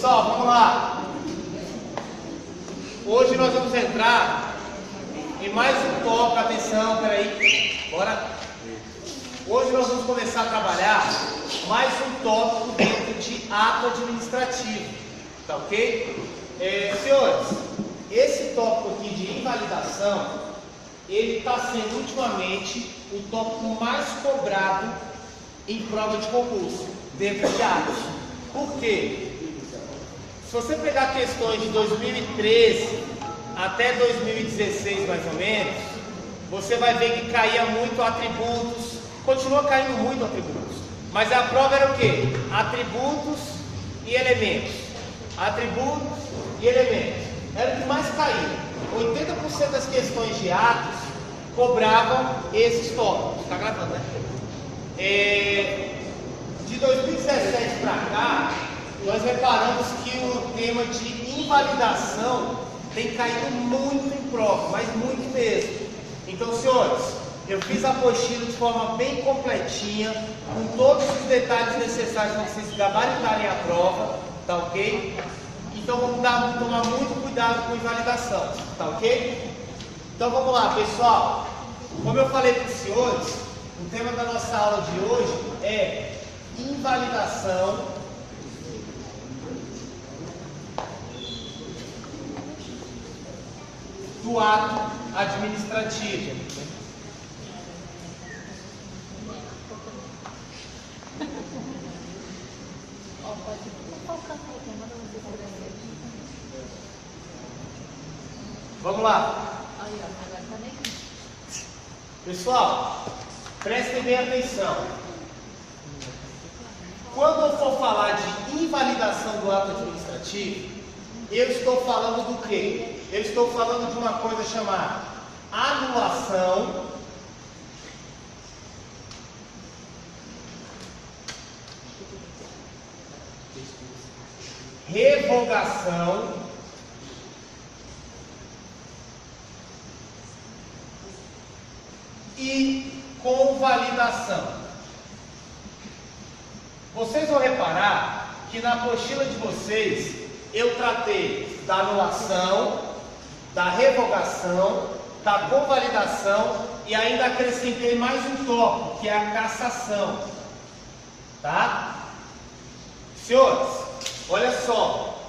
Pessoal, vamos lá. Hoje nós vamos entrar em mais um tópico. Atenção, peraí. Bora. Hoje nós vamos começar a trabalhar mais um tópico dentro de ato administrativo. Tá ok? Senhores, esse tópico aqui de invalidação, ele está sendo ultimamente o tópico mais cobrado em prova de concurso, dentro de atos. Por quê? Se você pegar questões de 2013 até 2016 mais ou menos, você vai ver que caía muito atributos, continua caindo muito atributos, mas a prova era o quê? Atributos e elementos. Atributos e elementos. Era o que mais caía. 80% das questões de atos cobravam esses tópicos. Está gravando, né? De 2017 para cá, nós reparamos que o tema de invalidação tem caído muito em prova, mas muito mesmo. Então, senhores, eu fiz a apostila de forma bem completinha, com todos os detalhes necessários para vocês gabaritarem a prova, tá ok? Então vamos tomar muito cuidado com invalidação, tá ok? Então vamos lá, pessoal. Como eu falei para os senhores, o tema da nossa aula de hoje é invalidação do ato administrativo. Vamos lá. Pessoal, prestem bem atenção. Quando eu for falar de invalidação do ato administrativo, eu estou falando do quê? Eu estou falando de uma coisa chamada anulação, revogação e convalidação. Vocês vão reparar que na apostila de vocês eu tratei da anulação, da revogação, da convalidação e ainda acrescentei mais um tópico, que é a cassação. Tá? Senhores, olha só,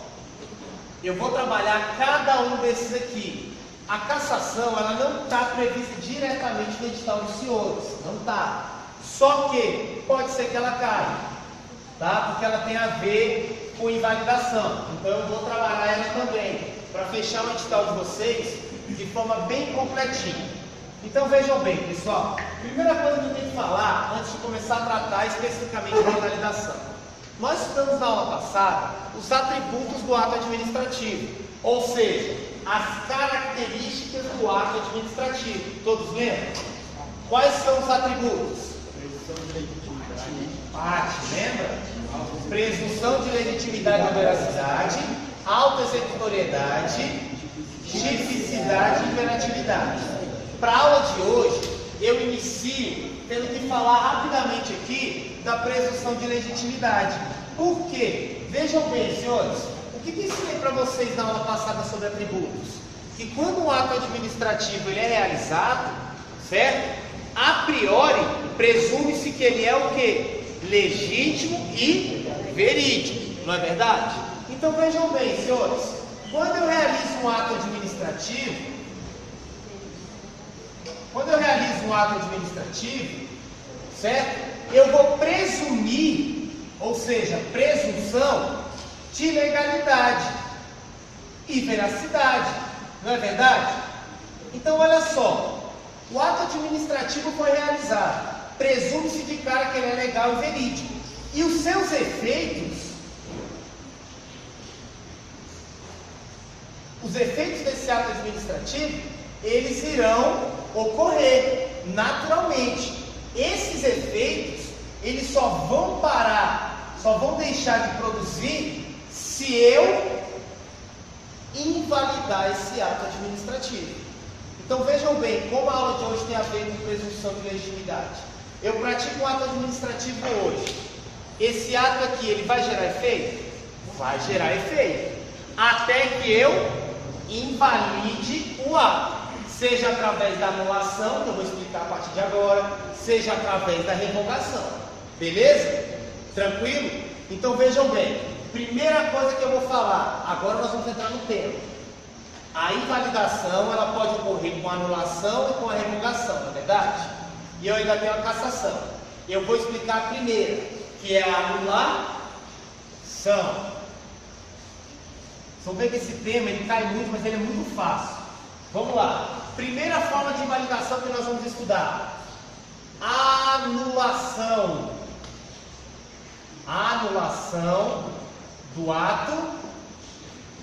eu vou trabalhar cada um desses aqui. A cassação, ela não está prevista diretamente no edital dos senhores, não está. Só que pode ser que ela caia, tá? Porque ela tem a ver com invalidação. Então eu vou trabalhar ela também, para fechar o edital de vocês de forma bem completinha. Então vejam bem, pessoal. Primeira coisa que eu tenho que falar, antes de começar a tratar especificamente da invalidação. Nós estudamos na aula passada os atributos do ato administrativo, ou seja, as características do ato administrativo. Todos lembram? Quais são os atributos? Presunção de legitimidade. Lembra? Presunção de legitimidade e veracidade, autoexecutoriedade, tipicidade e imperatividade. Para a aula de hoje, eu inicio tendo que falar rapidamente aqui da presunção de legitimidade. Por quê? Vejam bem, senhores. O que eu ensinei para vocês na aula passada sobre atributos? Que quando um ato administrativo ele é realizado, certo? A priori, presume-se que ele é o quê? Legítimo e verídico, não é verdade? Então vejam bem, senhores, quando eu realizo um ato administrativo, certo? Eu vou presumir, ou seja, presunção de legalidade e veracidade, não é verdade? Então olha só, o ato administrativo foi realizado, presume-se de cara que ele é legal e verídico, e os seus efeitos, os efeitos desse ato administrativo, eles irão ocorrer naturalmente. Esses efeitos, eles só vão parar, só vão deixar de produzir se eu invalidar esse ato administrativo. Então vejam bem, como a aula de hoje tem a ver com presunção de legitimidade. Eu pratico um ato administrativo hoje. Esse ato aqui, ele vai gerar efeito? Vai gerar efeito. Até que eu invalide o ato. Seja através da anulação, que eu vou explicar a partir de agora, seja através da revogação. Beleza? Tranquilo? Então vejam bem. Primeira coisa que eu vou falar, agora nós vamos entrar no tema. A invalidação, ela pode ocorrer com a anulação e com a revogação, não é verdade? E eu ainda tenho a cassação. Eu vou explicar a primeira, que é a anulação. Vocês vão ver que esse tema ele cai muito, mas ele é muito fácil. Vamos lá. Primeira forma de invalidação que nós vamos estudar. Anulação. Anulação do ato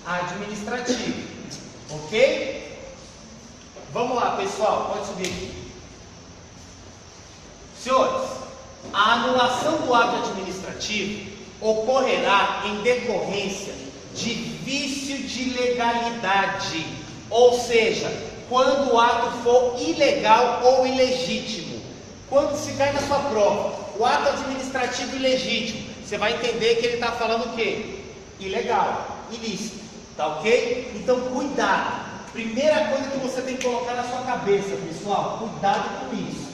administrativo. Ok? Vamos lá, pessoal. Pode subir aqui. Senhores, a anulação do ato administrativo ocorrerá em decorrência de vício de legalidade, ou seja, quando o ato for ilegal ou ilegítimo. Quando se cai na sua prova, o ato administrativo ilegítimo, você vai entender que ele está falando o quê? Ilegal, ilícito, tá ok? Então cuidado, primeira coisa que você tem que colocar na sua cabeça, pessoal, cuidado com isso.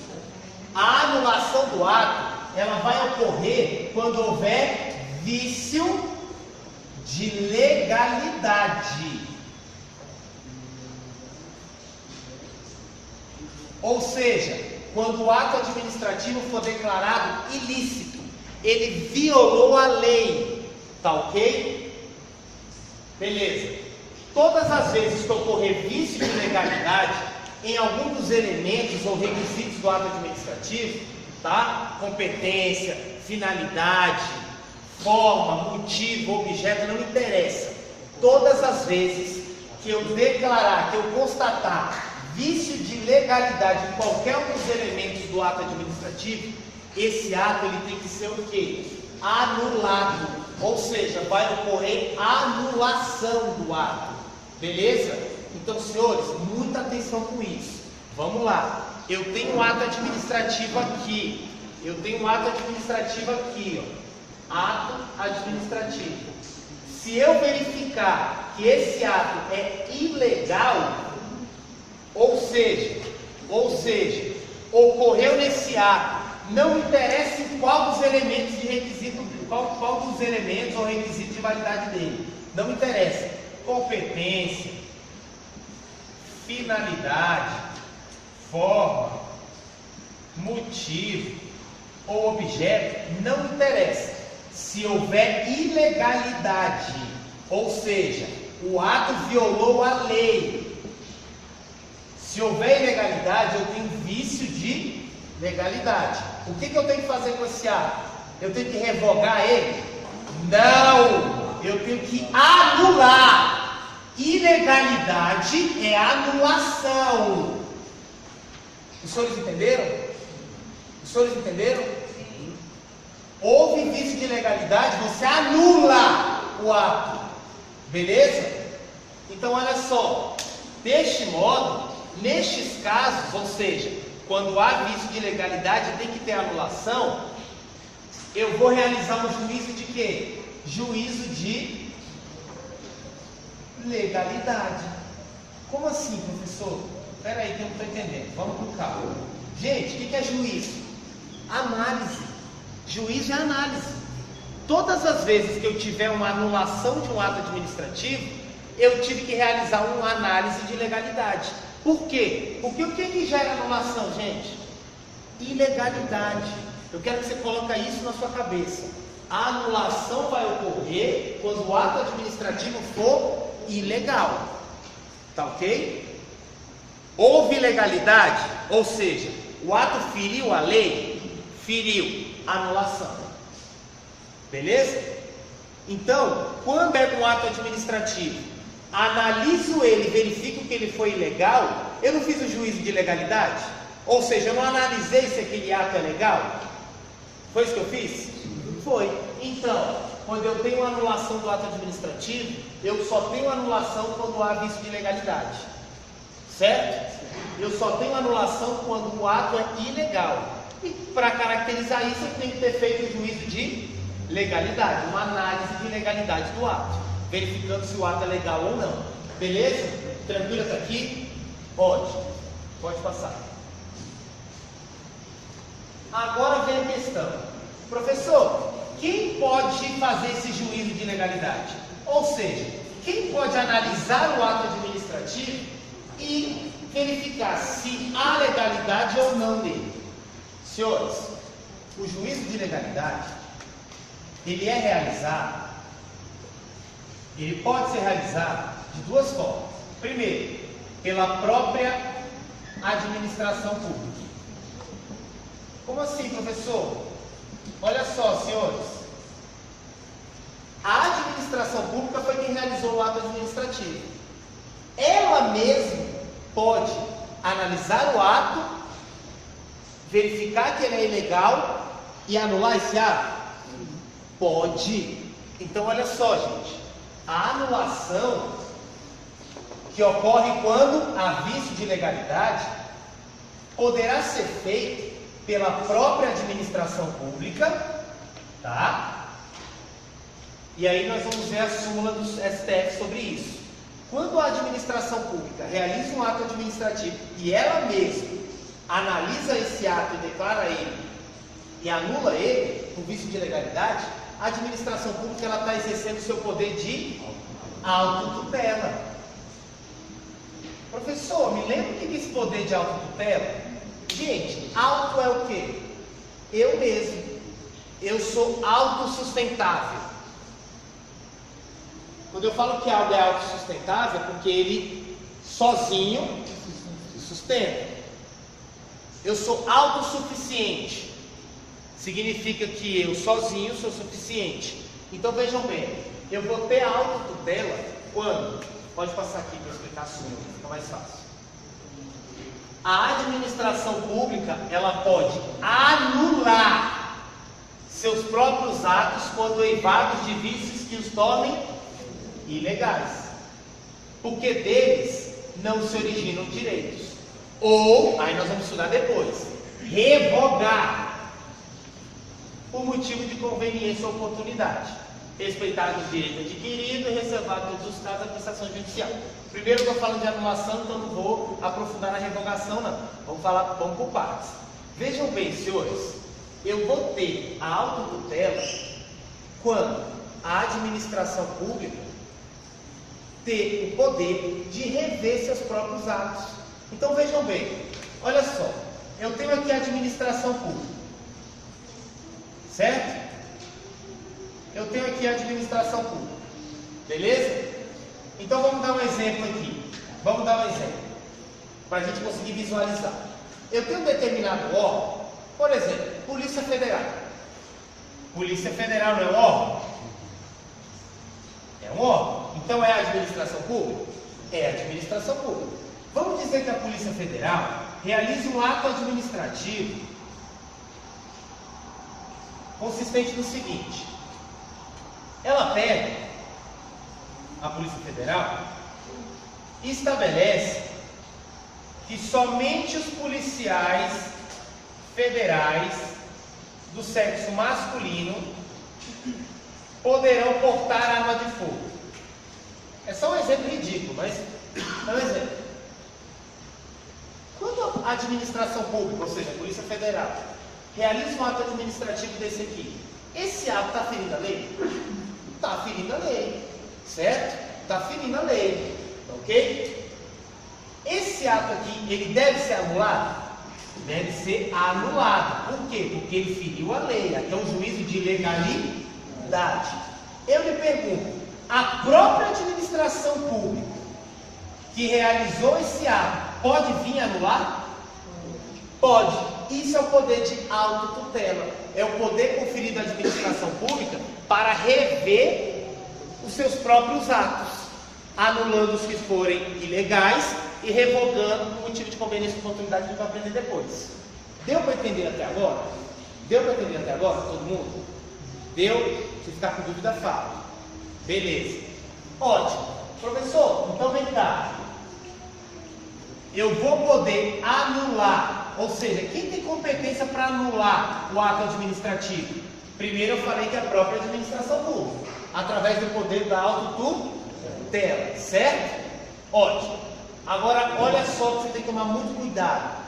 A anulação do ato, ela vai ocorrer quando houver vício de legalidade. Ou seja, quando o ato administrativo for declarado ilícito, ele violou a lei, tá ok? Beleza. Todas as vezes que ocorrer vício de legalidade em algum dos elementos ou requisitos do ato administrativo, tá? Competência, finalidade, forma, motivo, objeto, não interessa. Todas as vezes que eu declarar, que eu constatar vício de legalidade em qualquer um dos elementos do ato administrativo, esse ato ele tem que ser o quê? Anulado. Ou seja, vai ocorrer anulação do ato. Beleza? Então, senhores, muita atenção com isso. Vamos lá. Eu tenho um ato administrativo aqui. Ó. Ato administrativo. Se eu verificar que esse ato é ilegal, ou seja, ocorreu nesse ato, não interessa qual dos elementos de requisito, qual dos elementos ou requisitos de validade dele, não interessa, competência, finalidade, forma, motivo ou objeto, não interessa. Se houver ilegalidade, ou seja, o ato violou a lei. Se houver ilegalidade, eu tenho vício de legalidade. O que eu tenho que fazer com esse ato? Eu tenho que revogar ele? Não! Eu tenho que anular. Ilegalidade é anulação. Os senhores entenderam? Sim. Houve vício de legalidade, você anula o ato. Beleza? Então, olha só. Deste modo, nestes casos, ou seja, quando há vício de legalidade tem que ter anulação, eu vou realizar um juízo de quê? Juízo de legalidade. Como assim, professor? Espera aí que eu não estou entendendo. Vamos com calma. Gente, o que é juízo? Análise. Juízo é análise. Todas as vezes que eu tiver uma anulação de um ato administrativo, eu tive que realizar uma análise de legalidade. Por quê? Porque o que gera anulação, gente? Ilegalidade. Eu quero que você coloque isso na sua cabeça. A anulação vai ocorrer quando o ato administrativo for ilegal. Tá ok? Houve ilegalidade, ou seja, o ato feriu a lei, feriu, anulação. Beleza? Então, quando é um ato administrativo, analiso ele, verifico que ele foi ilegal, eu não fiz o juízo de legalidade? Ou seja, eu não analisei se aquele ato é legal? Foi isso que eu fiz? Foi. Então, quando eu tenho anulação do ato administrativo, eu só tenho anulação quando há vício de legalidade. Certo? Eu só tenho anulação quando o ato é ilegal. E para caracterizar isso, eu tenho que ter feito o juízo de legalidade, uma análise de legalidade do ato, verificando se o ato é legal ou não. Beleza? Tranquilo até aqui? Pode passar. Agora vem a questão. Professor, quem pode fazer esse juízo de legalidade? Ou seja, quem pode analisar o ato administrativo e verificar se há legalidade ou não dele? Senhores, o juízo de legalidade, ele pode ser realizado de duas formas. Primeiro, pela própria administração pública. Como assim, professor? Olha só, senhores. A administração pública foi quem realizou o ato administrativo. Ela mesma pode analisar o ato, verificar que ele é ilegal e anular esse ato? Pode. Então, olha só, gente. A anulação que ocorre quando há vício de legalidade poderá ser feita pela própria administração pública, tá? E aí nós vamos ver a súmula do STF sobre isso. Quando a administração pública realiza um ato administrativo e ela mesma analisa esse ato e declara ele e anula ele por vício de legalidade, a administração pública ela está exercendo o seu poder de autotutela. Professor, me lembra o que é esse poder de autotutela? Gente, auto é o quê? Eu mesmo. Eu sou autossustentável. Quando eu falo que algo é autossustentável, é porque ele sozinho se sustenta. Eu sou autossuficiente. Significa que eu sozinho sou suficiente. Então vejam bem, eu vou ter a autotutela quando? Pode passar aqui para eu explicar a súmula, fica mais fácil. A administração pública, ela pode anular seus próprios atos quando eivados de vícios que os tornem ilegais, porque deles não se originam direitos. Ou, aí nós vamos estudar depois, revogar por motivo de conveniência ou oportunidade, respeitado o direito adquirido e reservado todos os casos da prestação judicial. Primeiro eu estou falando de anulação, então não vou aprofundar na revogação não. Vamos por partes. Vejam bem, senhores, eu vou ter a autotutela quando a administração pública ter o poder de rever seus próprios atos. Então vejam bem, olha só, eu tenho aqui a administração pública, certo? Eu tenho aqui a administração pública, beleza? Então vamos dar um exemplo aqui. Vamos dar um exemplo, para a gente conseguir visualizar. Eu tenho um determinado órgão, por exemplo, Polícia Federal. Polícia Federal não é um órgão? É um órgão. Então é a administração pública? É a administração pública. Vamos dizer que a Polícia Federal realize um ato administrativo consistente no seguinte. Ela pega, a Polícia Federal, e estabelece que somente os policiais federais do sexo masculino poderão portar arma de fogo. É só um exemplo ridículo, mas é um exemplo. Quando a administração pública, ou seja, a Polícia Federal, realiza um ato administrativo desse aqui, esse ato está ferindo a lei? Está ferindo a lei, certo? Está ferindo a lei, ok? Esse ato aqui, ele deve ser anulado? Deve ser anulado. Por quê? Porque ele feriu a lei. Aqui é um juízo de legalidade. Eu lhe pergunto, a própria administração pública que realizou esse ato pode vir anular? Pode. Isso é o poder de autotutela. É o poder conferido à administração pública para rever os seus próprios atos, anulando os que forem ilegais e revogando por motivo de conveniência e oportunidade que a gente vai aprender depois. Deu para entender até agora? Deu para entender até agora, todo mundo? Deu? Se ficar com dúvida, fala. Beleza. Ótimo. Professor, então vem cá. Eu vou poder anular, ou seja, quem tem competência para anular o ato administrativo? Primeiro eu falei que a própria administração pública, através do poder da autotutela, certo? Ótimo. Agora, olha só que você tem que tomar muito cuidado.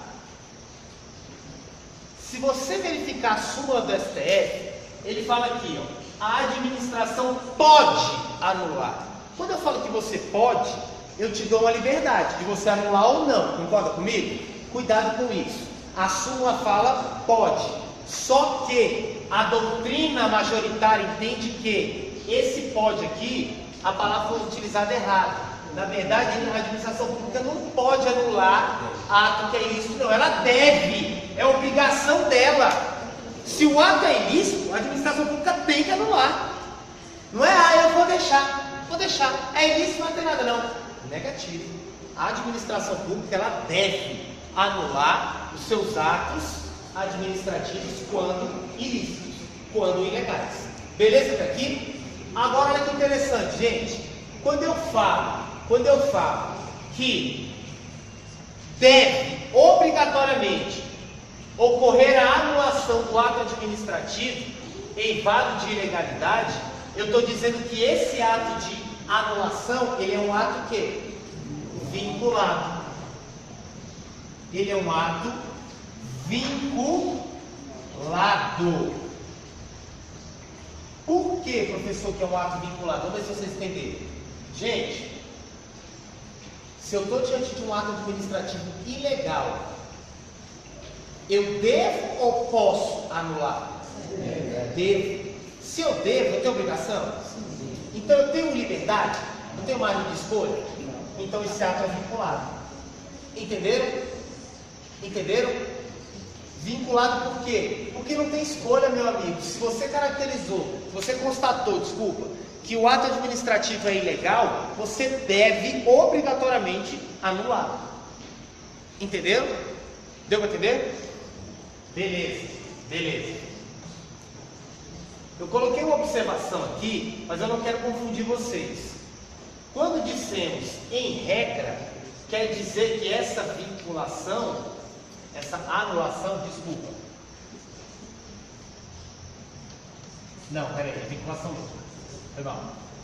Se você verificar a súmula do STF, ele fala aqui, ó, a administração pode anular. Quando eu falo que você pode, eu te dou uma liberdade de você anular ou não. Concorda comigo? Cuidado com isso. A súmula fala pode. Só que a doutrina majoritária entende que esse pode aqui, a palavra foi utilizada errada. Na verdade, a administração pública não pode anular ato que é ilícito, não. Ela deve, é obrigação dela. Se o ato é ilícito, a administração pública tem que anular. Não é, eu vou deixar. É ilícito, não tem nada, não. Negativo. A administração pública, ela deve anular os seus atos administrativos quando ilícitos, quando ilegais. Beleza até aqui? Agora, olha que interessante, gente. Quando eu falo que deve obrigatoriamente ocorrer a anulação do ato administrativo em vado de ilegalidade, eu estou dizendo que esse ato de anulação, ele é um ato que? Vinculado. Ele é um ato vinculado. Por que, professor, que é um ato vinculado? Vamos ver se vocês entenderam. Gente, se eu estou diante de um ato administrativo ilegal, eu devo ou posso anular? Devo. Se eu devo, eu tenho obrigação? Então eu tenho liberdade? Eu tenho margem de escolha? Então esse ato é vinculado. Entenderam? Vinculado por quê? Porque não tem escolha, meu amigo. Se você constatou, que o ato administrativo é ilegal, você deve obrigatoriamente anular. Entenderam? Deu para entender? Beleza. Eu coloquei uma observação aqui, mas eu não quero confundir vocês. Quando dissemos em regra, quer dizer que essa vinculação, essa anulação, não, peraí, é vinculação mesmo. Foi mal.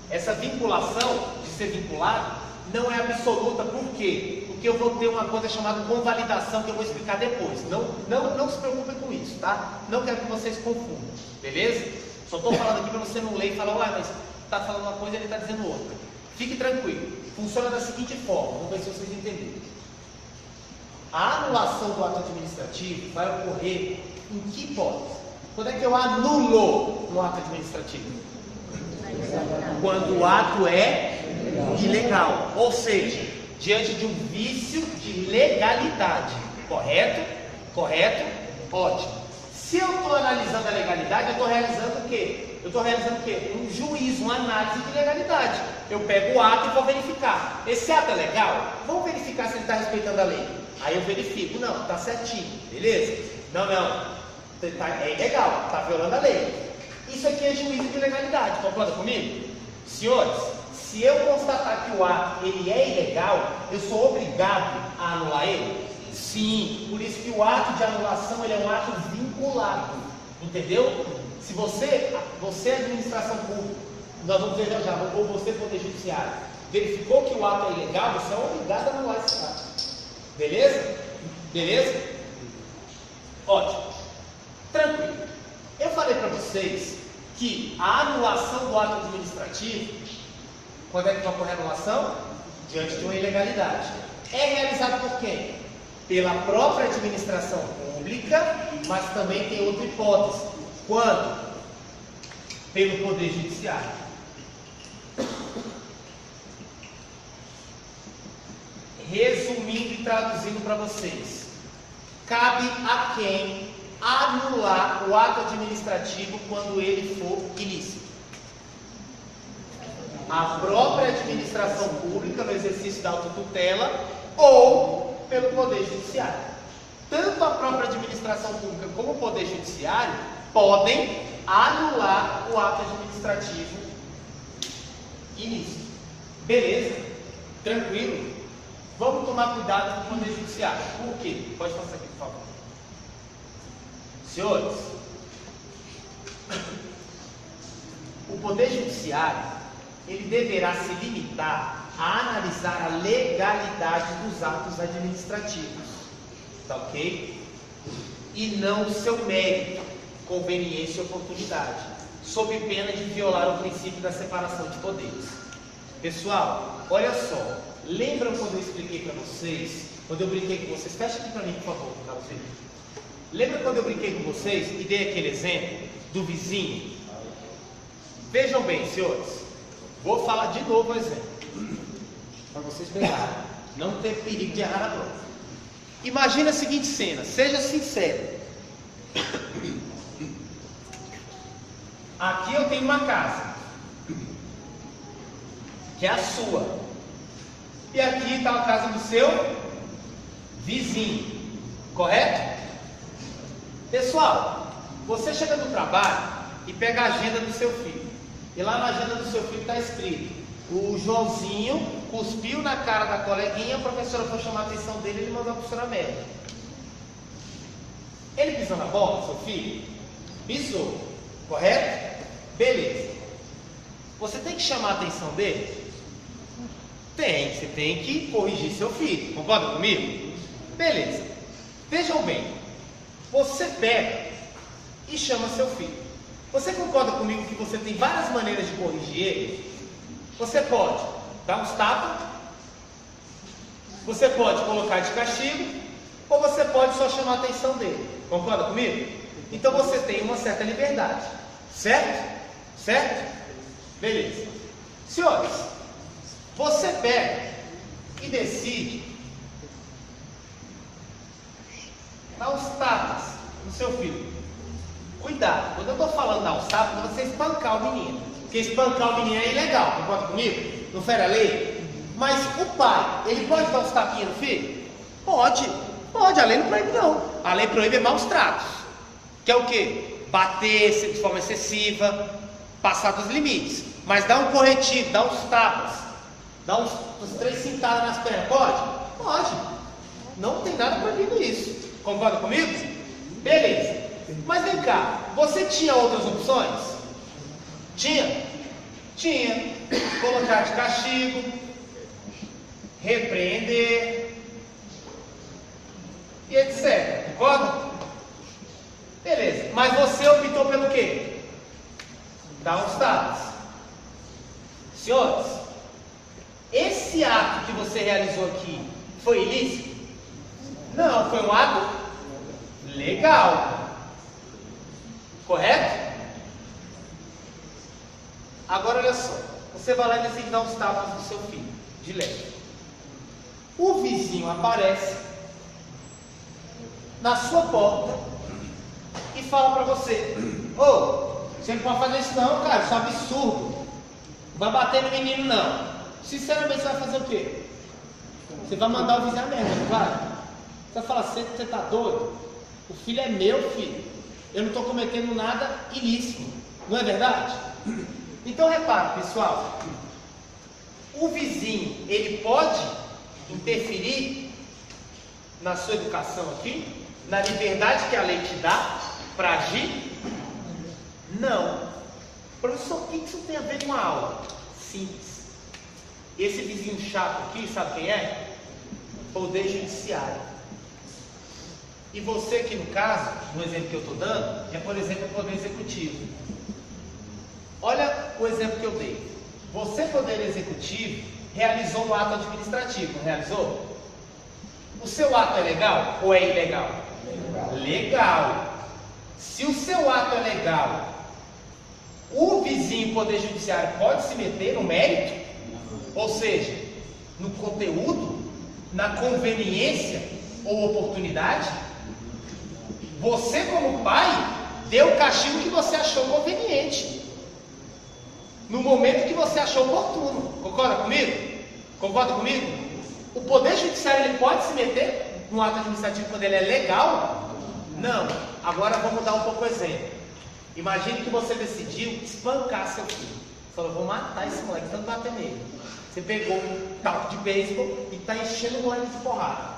Essa vinculação, de ser vinculado, não é absoluta. Por quê? Porque eu vou ter uma coisa chamada convalidação, que eu vou explicar depois. Não se preocupem com isso, tá? Não quero que vocês confundam, beleza? Só estou falando aqui para você não ler e falar, ué, mas está falando uma coisa e ele está dizendo outra. Fique tranquilo. Funciona da seguinte forma, vamos ver se vocês entenderam. A anulação do ato administrativo vai ocorrer em que hipótese? Quando é que eu anulo um ato administrativo? Quando o ato é ilegal. Ou seja, diante de um vício de legalidade. Correto? Ótimo. Se eu estou analisando a legalidade, eu estou realizando o quê? Um juízo, uma análise de legalidade. Eu pego o ato e vou verificar. Esse ato é legal? Vamos verificar se ele está respeitando a lei. Aí eu verifico. Não, está certinho. Beleza? Não. É ilegal. Está violando a lei. Isso aqui é juízo de legalidade. Concorda comigo? Senhores, se eu constatar que o ato ele é ilegal, eu sou obrigado a anular ele? Sim, por isso que o ato de anulação ele é um ato vinculado, entendeu? Se você administração pública, nós vamos ver já, ou você poder judiciário, verificou que o ato é ilegal, você é obrigado a anular esse ato. Beleza? Ótimo. Tranquilo. Eu falei para vocês que a anulação do ato administrativo, quando é que vai ocorrer a anulação? Diante de uma ilegalidade. É realizado por quem? Pela própria administração pública, mas também tem outra hipótese. Quando? Pelo Poder Judiciário. Resumindo e traduzindo para vocês, cabe a quem anular o ato administrativo quando ele for ilícito? A própria administração pública no exercício da autotutela ou pelo Poder Judiciário. Tanto a própria administração pública como o Poder Judiciário podem anular o ato administrativo ilícito. Beleza? Tranquilo? Vamos tomar cuidado com o Poder Judiciário. Por quê? Pode passar aqui, por favor. Senhores, o Poder Judiciário, ele deverá se limitar a analisar a legalidade dos atos administrativos, tá ok? E não o seu mérito, conveniência e oportunidade, sob pena de violar o princípio da separação de poderes. Pessoal, olha só, lembram quando eu expliquei para vocês, quando eu brinquei com vocês, fecha aqui para mim, por favor, Carlzinho. Lembra quando eu brinquei com vocês e dei aquele exemplo do vizinho? Vejam bem, senhores, vou falar de novo o exemplo, para vocês pegarem, não ter perigo de errar a prova. Imagina a seguinte cena, seja sincero. Aqui eu tenho uma casa, que é a sua, e aqui está a casa do seu vizinho, correto? Pessoal, você chega no trabalho e pega a agenda do seu filho, e lá na agenda do seu filho está escrito: o Joãozinho cuspiu na cara da coleguinha, a professora foi chamar a atenção dele e ele mandou a professora médica. Ele pisou na bola, seu filho? Pisou, correto? Beleza. Você tem que chamar a atenção dele? Tem, você tem que corrigir seu filho, concorda comigo? Beleza. Vejam bem, você pega e chama seu filho. Você concorda comigo que você tem várias maneiras de corrigir ele? Você pode dar uns tapas, você pode colocar de castigo, ou você pode só chamar a atenção dele. Concorda comigo? Então você tem uma certa liberdade, certo? Certo? Beleza. Senhores, você pega e decide dar uns tapas no seu filho. Cuidado, quando eu estou falando dar uns tapas, não é você espancar o menino, porque espancar o menino é ilegal, concorda comigo? Não fere a lei? Mas o pai, ele pode dar uns tapinhas no filho? Pode, a lei não proíbe não. A lei proíbe maus tratos, que é o quê? Bater de forma excessiva, passar dos limites. Mas dá um corretivo, dá uns tapas, dá uns 3 cintadas nas pernas, pode? Pode, não tem nada proibido isso, concorda comigo? Beleza. Mas vem cá, você tinha outras opções? Tinha? Tinha. Colocar de castigo, repreender e etc. Concorda? Beleza. Mas você optou pelo quê? Dar uns tapas. Senhores, esse ato que você realizou aqui foi ilícito? Não, foi um ato legal. Correto? Agora olha só, você vai lá e decide dar uns tapas no seu filho, de leve. O vizinho aparece na sua porta e fala para você: ô, você não pode fazer isso não, cara, isso é um absurdo. Não vai bater no menino não. Sinceramente, você vai fazer o quê? Você vai mandar o vizinho a merda, não vai? Você vai falar: você tá doido? O filho é meu, filho. Eu não estou cometendo nada ilícito, não é verdade? Então repara, pessoal, o vizinho, ele pode interferir na sua educação aqui, na liberdade que a lei te dá para agir? Não. Professor, o que isso tem a ver com a aula? Simples. Esse vizinho chato aqui, sabe quem é? Poder Judiciário. E você aqui no caso, no exemplo que eu estou dando, é por exemplo o Poder Executivo. Olha o exemplo que eu dei. Você, Poder Executivo, realizou um ato administrativo, não realizou? O seu ato é legal ou é ilegal? Legal. Se o seu ato é legal, o vizinho Poder Judiciário pode se meter no mérito? Ou seja, no conteúdo, na conveniência ou oportunidade? Você, como pai, deu o castigo que você achou conveniente, no momento que você achou oportuno. Concorda comigo? Concorda comigo? O Poder Judiciário, ele pode se meter no ato administrativo quando ele é legal? Não. Agora vamos dar um pouco o exemplo. Imagine que você decidiu espancar seu filho. Você falou: vou matar esse moleque, tanto bater nele. Você pegou um taco de beisebol e está enchendo o moleque de porrada.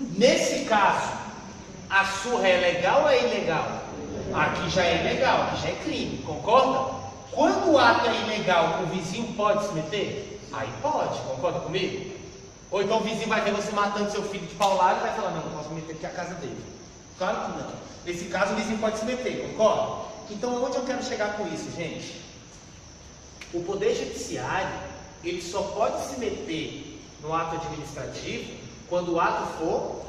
Nesse caso, a surra é legal ou é ilegal? Aqui já é ilegal, aqui já é crime, concorda? Quando o ato é ilegal, o vizinho pode se meter? Aí pode, concorda comigo? Ou então o vizinho vai ver você matando seu filho de paulada e vai falar, não posso me meter porque é a casa dele. Claro que não. Nesse caso o vizinho pode se meter, concorda? Então onde eu quero chegar com isso, gente? O Poder Judiciário, ele só pode se meter no ato administrativo quando o ato for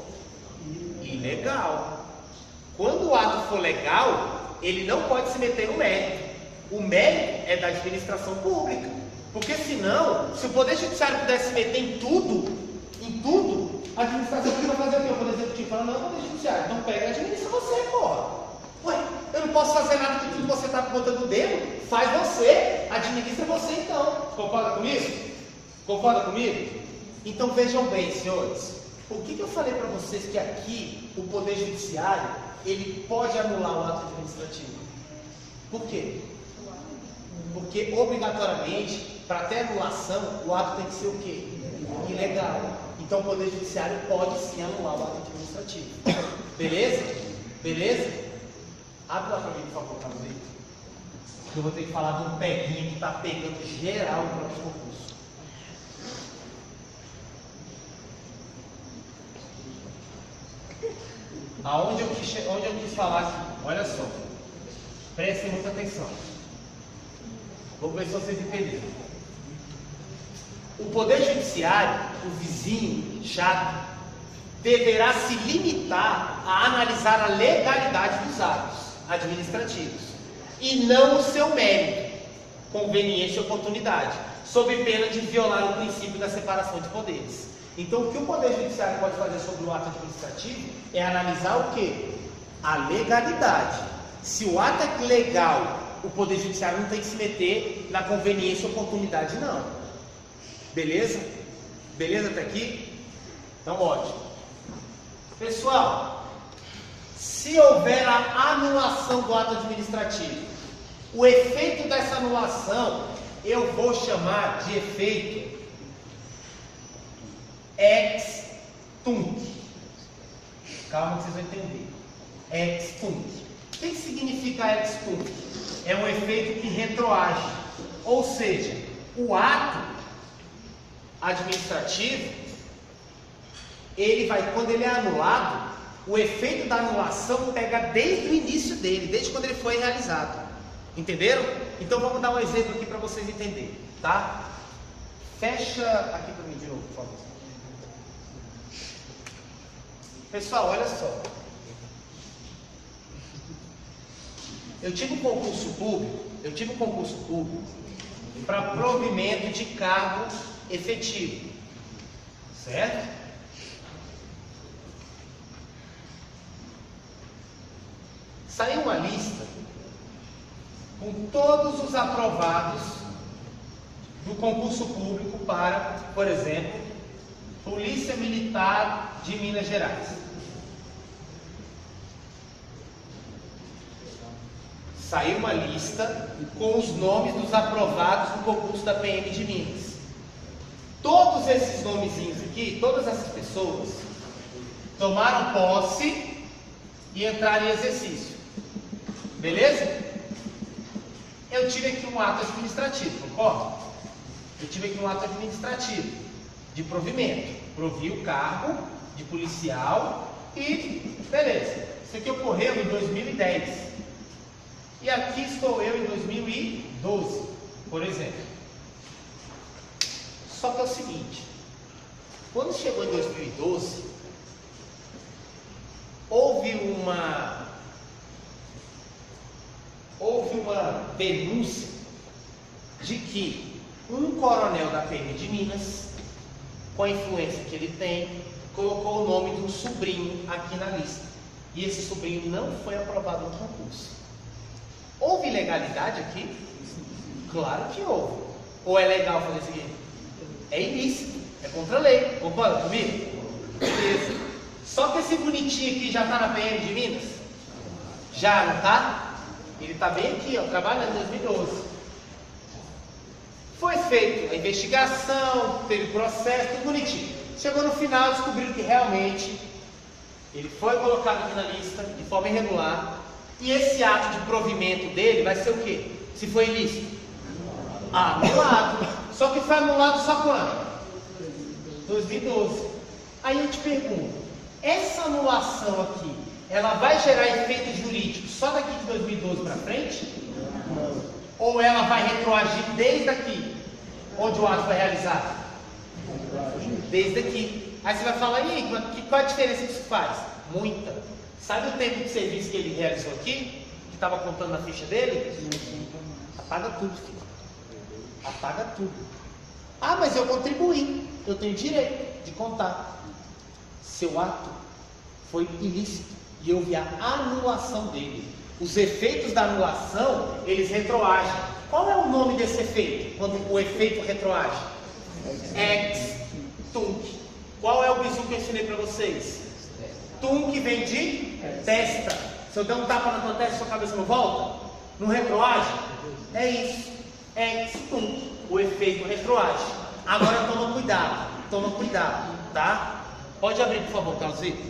ilegal. Quando o ato for legal, ele não pode se meter no mérito. O mérito é da administração pública. Porque senão, se o Poder Judiciário pudesse se meter em tudo, a administração pública vai fazer o quê? O Poder Executivo fala, não, Poder Judiciário, então pega e administra você, porra. Ué, eu não posso fazer nada de tudo que você está botando o dedo, faz você, administra você então. Concorda comigo? Concorda comigo? Então vejam bem, senhores, por que eu falei para vocês que aqui o Poder Judiciário, ele pode anular o ato administrativo? Por quê? Porque obrigatoriamente, para ter anulação, o ato tem que ser o quê? Ilegal. Então o Poder Judiciário pode sim anular o ato administrativo. Beleza? Beleza? Abre lá para mim, por favor, Carlos. Eu vou ter que falar de um peguinho que está pegando geral no próximo concurso. Onde eu quis falar aqui? Olha só. Prestem muita atenção. Vamos ver se vocês entenderam. O Poder Judiciário, o vizinho chato, deverá se limitar a analisar a legalidade dos atos administrativos e não o seu mérito, conveniência e oportunidade, sob pena de violar o princípio da separação de poderes. Então, o que o Poder Judiciário pode fazer sobre o ato administrativo é analisar o quê? A legalidade. Se o ato é legal, o Poder Judiciário não tem que se meter na conveniência e oportunidade, não. Beleza? Beleza até aqui? Então, ótimo. Pessoal, se houver a anulação do ato administrativo, o efeito dessa anulação eu vou chamar de efeito ex tunc. Calma que vocês vão entender. Ex tunc. O que significa ex tunc? É um efeito que retroage. Ou seja, o ato administrativo, ele vai, quando ele é anulado, o efeito da anulação pega desde o início dele, desde quando ele foi realizado. Entenderam? Então vamos dar um exemplo aqui para vocês entenderem, tá? Fecha aqui para mim de novo, por favor. Pessoal, olha só. Eu tive um concurso público para provimento de cargo efetivo, certo? Saiu uma lista com todos os aprovados do concurso público para, por exemplo, Polícia Militar de Minas Gerais. Saiu uma lista com os nomes dos aprovados do concurso da PM de Minas. Todos esses nomezinhos aqui, todas essas pessoas, tomaram posse e entraram em exercício. Beleza? Eu tive aqui um ato administrativo, concorda? Eu tive aqui um ato administrativo de provimento. Provi o cargo de policial e beleza. Isso aqui ocorreu em 2010. E aqui estou eu em 2012, por exemplo. Só que é o seguinte, quando chegou em 2012, houve uma denúncia de que um coronel da PM de Minas, com a influência que ele tem, colocou o nome de um sobrinho aqui na lista. E esse sobrinho não foi aprovado no concurso. Houve ilegalidade aqui? Claro que houve. Ou é legal fazer o seguinte? É ilícito, é contra a lei. Concorda comigo? Beleza. Só que esse bonitinho aqui já está na PM de Minas? Já, não está? Ele está bem aqui, ó, trabalhando em 2012. Foi feita a investigação, teve processo, tudo bonitinho. Chegou no final, descobriram que realmente ele foi colocado aqui na lista de forma irregular. E esse ato de provimento dele vai ser o quê? Se foi ilícito? Anulado. Só que foi anulado só quando? 2012. Aí eu te pergunto, essa anulação aqui, ela vai gerar efeito jurídico só daqui de 2012 para frente? Não. Ou ela vai retroagir desde aqui, onde o ato foi realizado? Desde aqui. Aí você vai falar, e aí, qual a diferença que isso faz? Muita. Sabe o tempo de serviço que ele realizou aqui? Que estava contando na ficha dele? Apaga tudo, filho. Apaga tudo. Ah, mas eu contribuí. Eu tenho direito de contar. Seu ato foi ilícito. E eu vi a anulação dele. Os efeitos da anulação, eles retroagem. Qual é o nome desse efeito? Quando o efeito retroage? Ex tunc. Qual é o bizu que eu ensinei para vocês? Tunc vem de testa. Se eu der um tapa na tua testa, sua cabeça não volta? Não retroage? É isso. Ex tunc. O efeito retroage. Agora toma cuidado, tá? Pode abrir, por favor, Carlosito.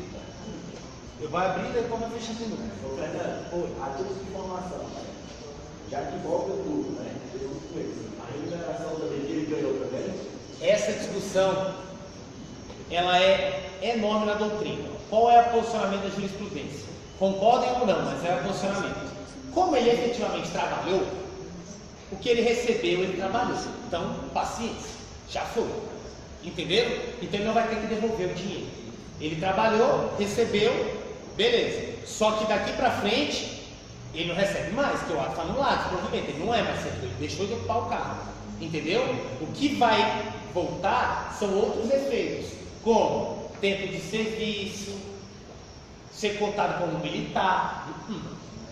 Eu vou abrir e depois vai fechar de novo. Fernando, a título de informação, já que volta tudo, né? A remuneração também que ele ganhou também. Essa discussão, ela é enorme na doutrina. Qual é o posicionamento da jurisprudência? Concordem ou não, mas é o posicionamento. Como ele efetivamente trabalhou, o que ele recebeu, ele trabalhou. Então, paciência, já foi. Entenderam? Então ele não vai ter que devolver o dinheiro. Ele trabalhou, recebeu, beleza. Só que daqui para frente, ele não recebe mais, porque o ato está anulado, provimento. Ele não é mais servidor, ele deixou de ocupar o cargo. Entendeu? O que vai voltar são outros efeitos, como tempo de serviço, ser contado como militar.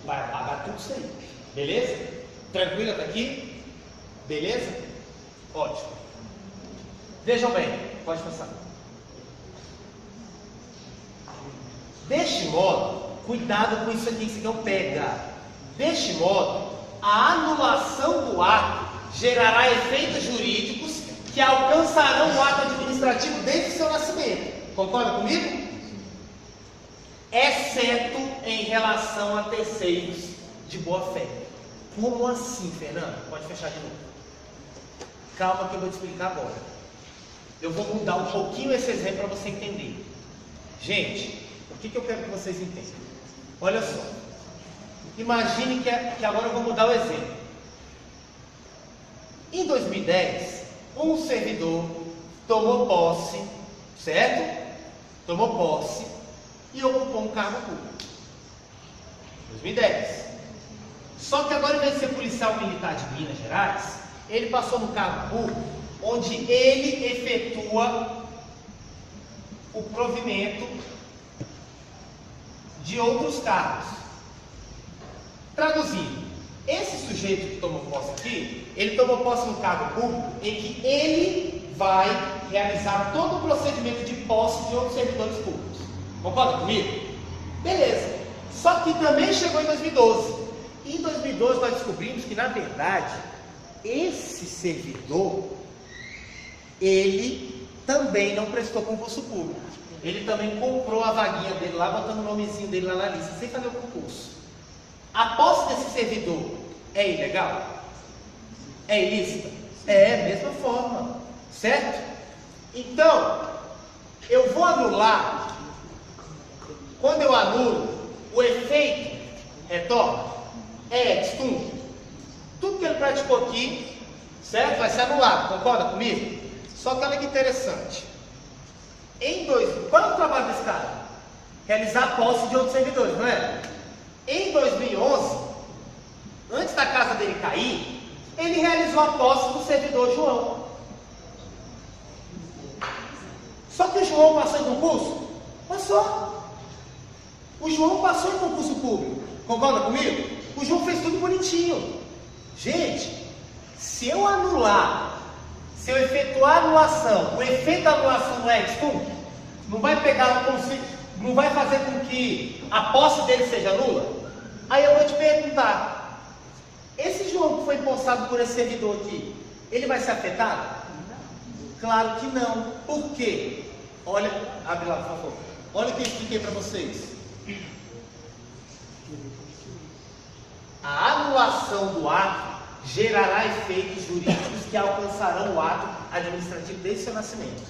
Vai pagar tudo isso aí. Beleza? Tranquilo até aqui? Beleza? Ótimo. Vejam bem, pode passar. Deste modo, cuidado com isso aqui, que não pega. Deste modo, a anulação do ato gerará efeitos jurídicos que alcançarão o ato administrativo desde o seu nascimento. Concorda comigo? Exceto em relação a terceiros de boa fé. Como assim, Fernando? Pode fechar de novo. Calma que eu vou te explicar agora. Eu vou mudar um pouquinho esse exemplo para você entender. Gente, o que eu quero que vocês entendam? Olha só. Imagine que agora eu vou mudar o exemplo. Em 2010, um servidor tomou posse, certo? Tomou posse e ocupou um cargo público. 2010. Só que agora, em vez de ser policial militar de Minas Gerais, ele passou no cargo público, onde ele efetua o provimento de outros cargos. Traduzindo, esse sujeito que tomou posse aqui, ele tomou posse no cargo público em que ele vai realizar todo o procedimento de posse de outros servidores públicos. Concorda comigo? Beleza. Só que também chegou em 2012. Em 2012 nós descobrimos que, na verdade, esse servidor, ele também não prestou concurso público. Ele também comprou a vaguinha dele lá, botando o nomezinho dele lá na lista, sem fazer o concurso. A posse desse servidor é ilegal? É ilícita? É, mesma forma. Certo? Então, eu vou anular. Quando eu anulo, o efeito retorna. É ex tunc. Tudo que ele praticou aqui, certo? Vai ser anulado. Concorda comigo? Só que olha que interessante. Qual é o trabalho desse cara? Realizar a posse de outros servidores, não é? Em 2011, antes da casa dele cair, ele realizou a posse do servidor João. Só que o João passou em concurso? Passou. O João passou em concurso público. Concorda comigo? O João fez tudo bonitinho. Gente, se eu efetuar a anulação, o efeito da anulação não é ex tunc, não vai pegar não vai fazer com que a posse dele seja nula? Aí eu vou te perguntar, esse João que foi empossado por esse servidor aqui, ele vai ser afetado? Claro que não. Por quê? Olha, abre lá, por favor. Olha o que eu expliquei para vocês. A anulação do ato gerará efeitos jurídicos que alcançarão o ato administrativo desde seu nascimento.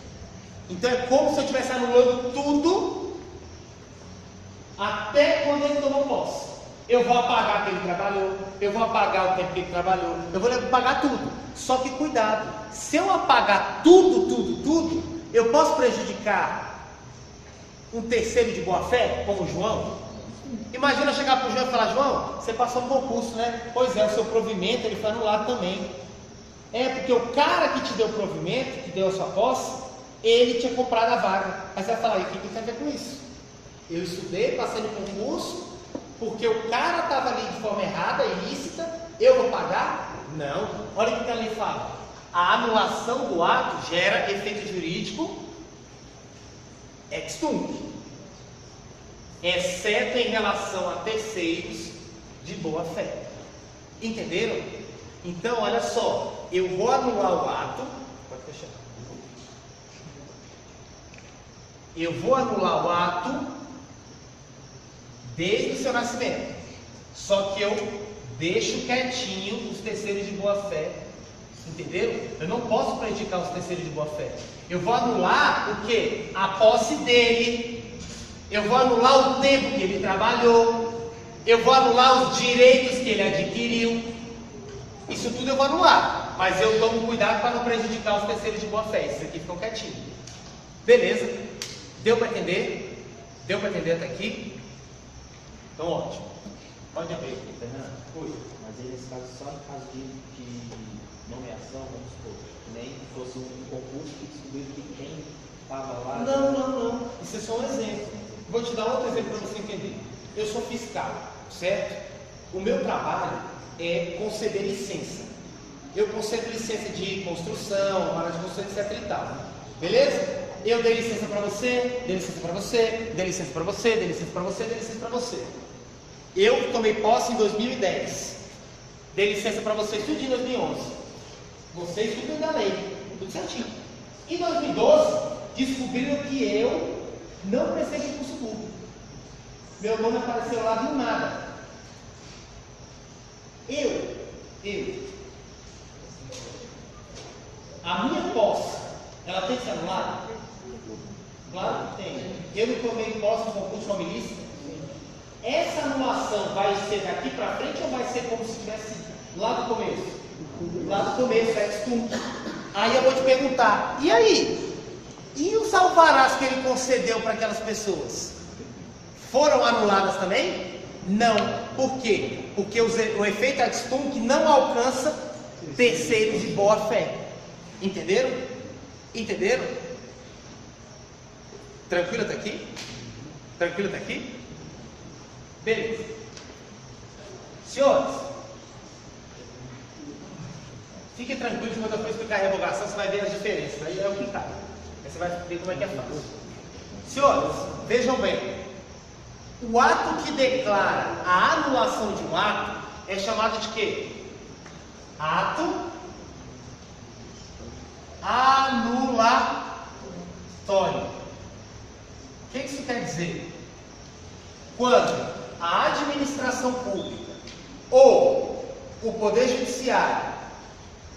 Então é como se eu estivesse anulando tudo até quando ele tomou posse. Eu vou apagar que ele trabalhou, eu vou apagar o tempo que ele trabalhou, eu vou apagar tudo. Só que cuidado, se eu apagar tudo, eu posso prejudicar um terceiro de boa fé, como o João? Imagina eu chegar para o João e falar: João, você passou no concurso, né? Pois é, o seu provimento ele foi anulado também. É porque o cara que te deu o provimento, que deu a sua posse, ele tinha comprado a vaga. Aí você vai falar: e o que tem a ver com isso? Eu estudei, passei no concurso, porque o cara estava ali de forma errada, ilícita, eu vou pagar? Não. Olha o que a lei fala: a anulação do ato gera efeito jurídico ex tunc, exceto em relação a terceiros de boa fé. Entenderam? Então, olha só, eu vou anular o ato. Pode fechar. Eu vou anular o ato desde o seu nascimento. Só que eu deixo quietinho os terceiros de boa fé. Entenderam? Eu não posso prejudicar os terceiros de boa fé. Eu vou anular o quê? A posse dele. Eu vou anular o tempo que ele trabalhou. Eu vou anular os direitos que ele adquiriu. Isso tudo eu vou anular. Mas eu tomo cuidado para não prejudicar os terceiros de boa fé. Esses aqui ficam quietinhos. Beleza? Deu para entender? Deu para entender até aqui? Então ótimo. Pode abrir, Fernando. Oi. Mas aí nesse caso, só em caso de nomeação, vamos supor, nem fosse um concurso que descobriu que quem estava lá... Não. Isso é só um exemplo. Vou te dar outro exemplo para você entender. Eu sou fiscal, certo? O meu trabalho é conceder licença. Eu concedo licença de construção, área de construção, etc e tal. Beleza? Eu dei licença para você, dei licença para você, dei licença para você, dei licença para você, dei licença para você. Eu tomei posse em 2010. Dei licença para vocês tudo em 2011. Vocês tudo da lei, tudo certinho. Em 2012, descobriram que eu não prestei concurso público. Meu nome apareceu lá do nada. A minha posse, ela tem que ser anulada? Claro que tem. Eu não tomei posse do concurso nominalista. Essa anulação vai ser daqui para frente ou vai ser como se tivesse lá do começo? Lá do começo, ex tunc. Aí eu vou te perguntar: e aí? E os alvarás que ele concedeu para aquelas pessoas? Foram anuladas também? Não. Por quê? Porque o efeito ex tunc não alcança terceiros de boa fé. Entenderam? Entenderam? Tranquilo até aqui? Tranquilo até aqui? Beleza. Senhores, fique tranquilo que quando eu for explicar a revogação, você vai ver as diferenças. Aí é o que tá. Aí você vai ver como é que é fácil. Senhores, vejam bem. O ato que declara a anulação de um ato é chamado de quê? Ato anulatório. O que isso quer dizer? Quando a administração pública ou o Poder Judiciário,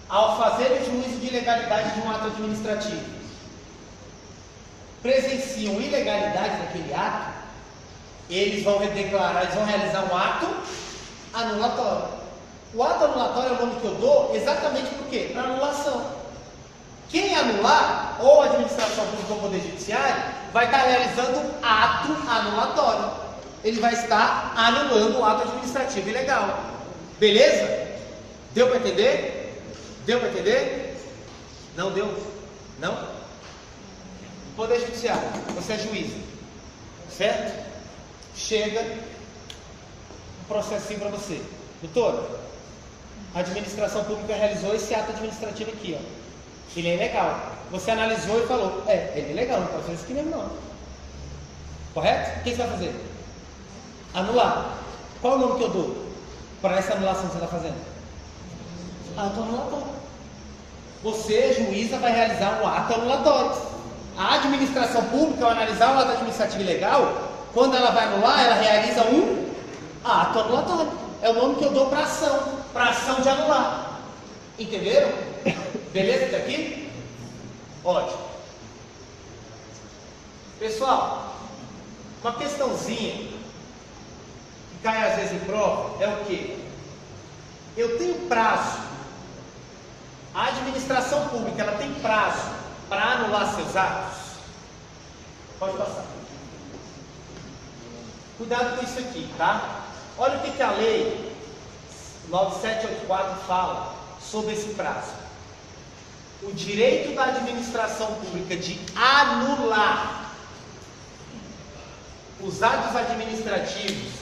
ao fazer o juízo de legalidade de um ato administrativo, presenciam ilegalidade naquele ato, eles vão declarar, eles vão realizar um ato anulatório. O ato anulatório é o nome que eu dou exatamente por quê? Para anulação. Quem anular, ou a administração pública ou o Poder Judiciário, vai estar realizando ato anulatório. Ele vai estar anulando o ato administrativo ilegal. Beleza? Deu para entender? Deu para entender? Não deu? Não? Poder Judiciário, você é juíza, certo? Chega um processinho para você. Doutor, a administração pública realizou esse ato administrativo aqui, ó. Ele é ilegal. Você analisou e falou: ele é ilegal, não pode fazer isso aqui mesmo não. Correto? O que você vai fazer? Anular. Qual o nome que eu dou para essa anulação que você está fazendo? Ato anulatório. Você, juíza, vai realizar um ato anulatório. A administração pública, ao analisar o ato administrativo ilegal, quando ela vai anular, ela realiza um ato anulatório. É o nome que eu dou para a ação de anular. Entenderam? Beleza até aqui? Ótimo. Pessoal, uma questãozinha que cai às vezes em prova é o quê? Eu tenho prazo. A administração pública, ela tem prazo para anular seus atos? Pode passar. Cuidado com isso aqui, tá? Olha o que a lei 9784 fala sobre esse prazo. O direito da administração pública de anular os atos administrativos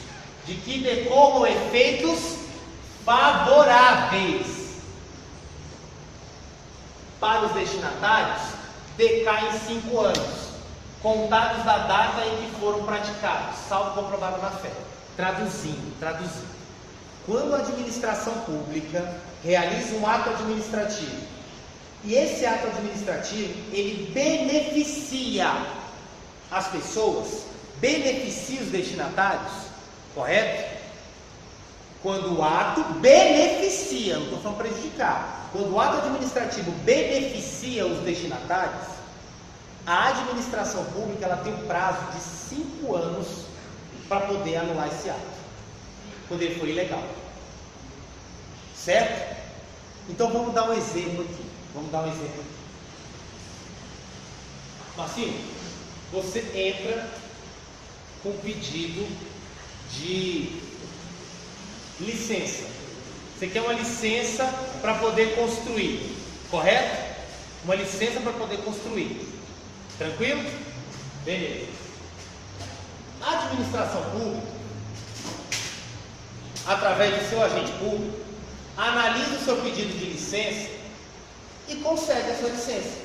de que decorram efeitos favoráveis para os destinatários decai em 5 anos, contados da data em que foram praticados, salvo comprovado na fé. Traduzindo. Quando a administração pública realiza um ato administrativo, e esse ato administrativo, ele beneficia as pessoas, beneficia os destinatários, correto? Quando o ato beneficia, não estou falando prejudicar, quando o ato administrativo beneficia os destinatários, a administração pública ela tem um prazo de 5 anos para poder anular esse ato, quando ele for ilegal. Certo? Então vamos dar um exemplo aqui. Marcinho, você entra com pedido de licença. Você quer uma licença para poder construir, correto? Uma licença para poder construir. Tranquilo? Beleza. A administração pública, através do seu agente público, analisa o seu pedido de licença e concede a sua licença.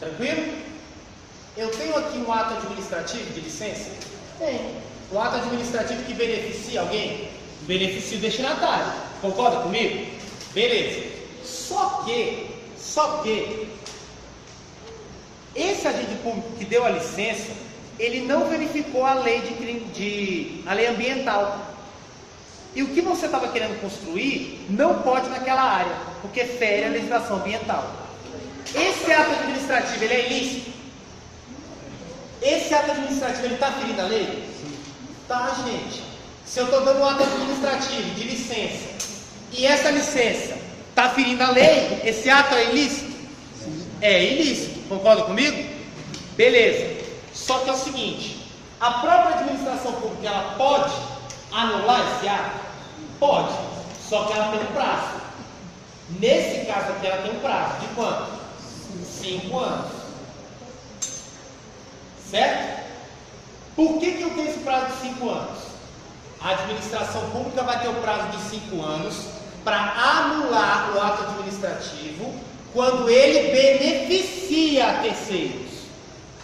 Tranquilo? Eu tenho aqui um ato administrativo de licença? Tenho. Um ato administrativo que beneficia alguém? Beneficia o destinatário. Concorda comigo? Beleza. Só que esse agente público que deu a licença, ele não verificou a lei a lei ambiental. E o que você estava querendo construir não pode naquela área, porque fere a legislação ambiental. Esse ato administrativo, ele é ilícito? Esse ato administrativo, ele está ferindo a lei? Tá, gente. Se eu estou dando um ato administrativo de licença, e essa licença está ferindo a lei, esse ato é ilícito? É ilícito. Concorda comigo? Beleza. Só que é o seguinte, a própria administração pública, ela pode anular esse ato? Pode, só que ela tem um prazo. Nesse caso aqui ela tem um prazo de quanto? 5 anos. Certo? Por que eu tenho esse prazo de 5 anos? A administração pública vai ter o prazo de 5 anos para anular o ato administrativo quando ele beneficia terceiros.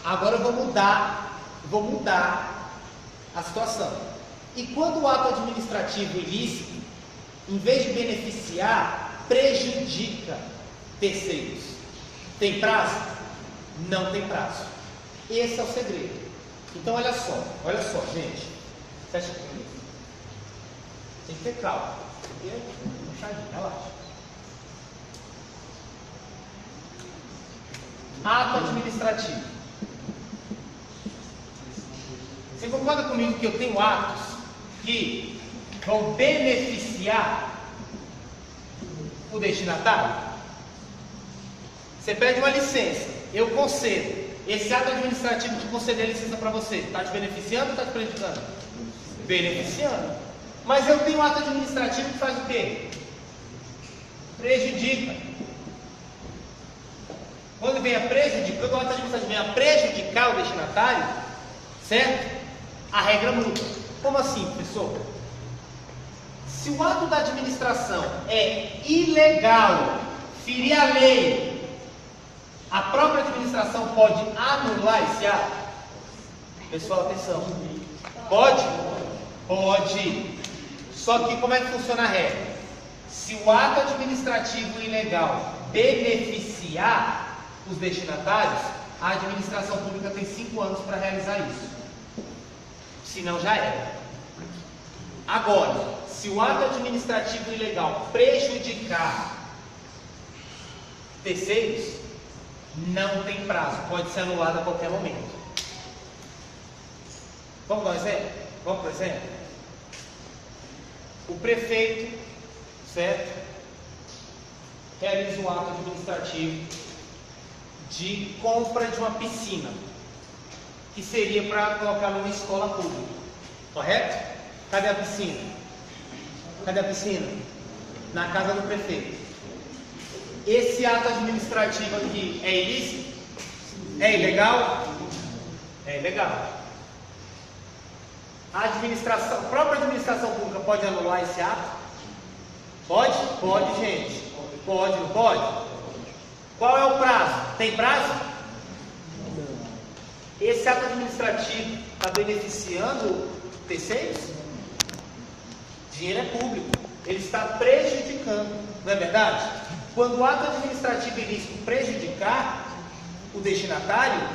Agora eu vou mudar a situação. E quando o ato administrativo ilícito, em vez de beneficiar, prejudica terceiros. Tem prazo? Não tem prazo. Esse é o segredo. Então olha só, gente. Fecha comigo. Tem que ter calma. Relaxa. Ato administrativo. Você concorda comigo que eu tenho atos que vão beneficiar o destinatário? Você pede uma licença, eu concedo. Esse ato administrativo de conceder a licença para você, está te beneficiando ou está te prejudicando? Beneficiando. Mas eu tenho um ato administrativo que faz o quê? Prejudica. Quando vem a prejudicar, quando o ato administrativo vem a prejudicar o destinatário, certo? A regra muda. Como assim, professor? Se o ato da administração é ilegal, ferir a lei, a própria administração pode anular esse ato? Pessoal, atenção. Pode? Pode. Só que como é que funciona a regra? Se o ato administrativo ilegal beneficiar os destinatários, a administração pública tem 5 anos para realizar isso. Senão já era. Agora, se o ato administrativo ilegal prejudicar terceiros, não tem prazo, pode ser anulado a qualquer momento. Vamos dar um exemplo? Vamos por exemplo? O prefeito, certo? Realiza um ato administrativo de compra de uma piscina, que seria para colocar numa escola pública, correto? Cadê a piscina? Cadê a piscina? Na casa do prefeito. Esse ato administrativo aqui é ilícito? É ilegal? É ilegal. A própria administração pública pode anular esse ato? Pode? Pode, gente. Pode, não pode? Qual é o prazo? Tem prazo? Esse ato administrativo está beneficiando terceiros? Dinheiro é público. Ele está prejudicando, não é verdade? Quando o ato administrativo ilícito prejudicar o destinatário,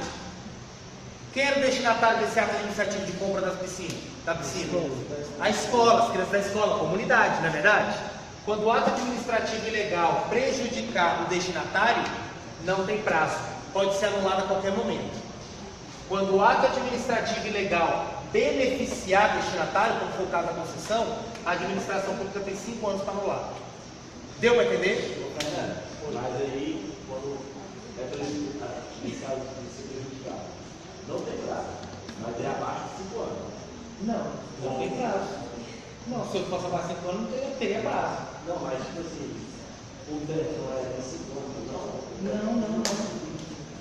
quem era o destinatário desse ato administrativo de compra da piscina? A escola, as crianças da escola, a comunidade, não é verdade? Quando o ato administrativo ilegal prejudicar o destinatário, não tem prazo, pode ser anulado a qualquer momento. Quando o ato administrativo ilegal beneficiar o destinatário, como foi o caso da concessão, a administração pública tem 5 anos para anular. Deu para entender? Mas aí, quando é prejudicado, não tem prazo, mas é abaixo de 5 anos. Não tem prazo. Não, se eu fosse abaixo de 5 anos, não teria prazo. Não, mas tipo assim, o dano não é 5 anos, não. Não.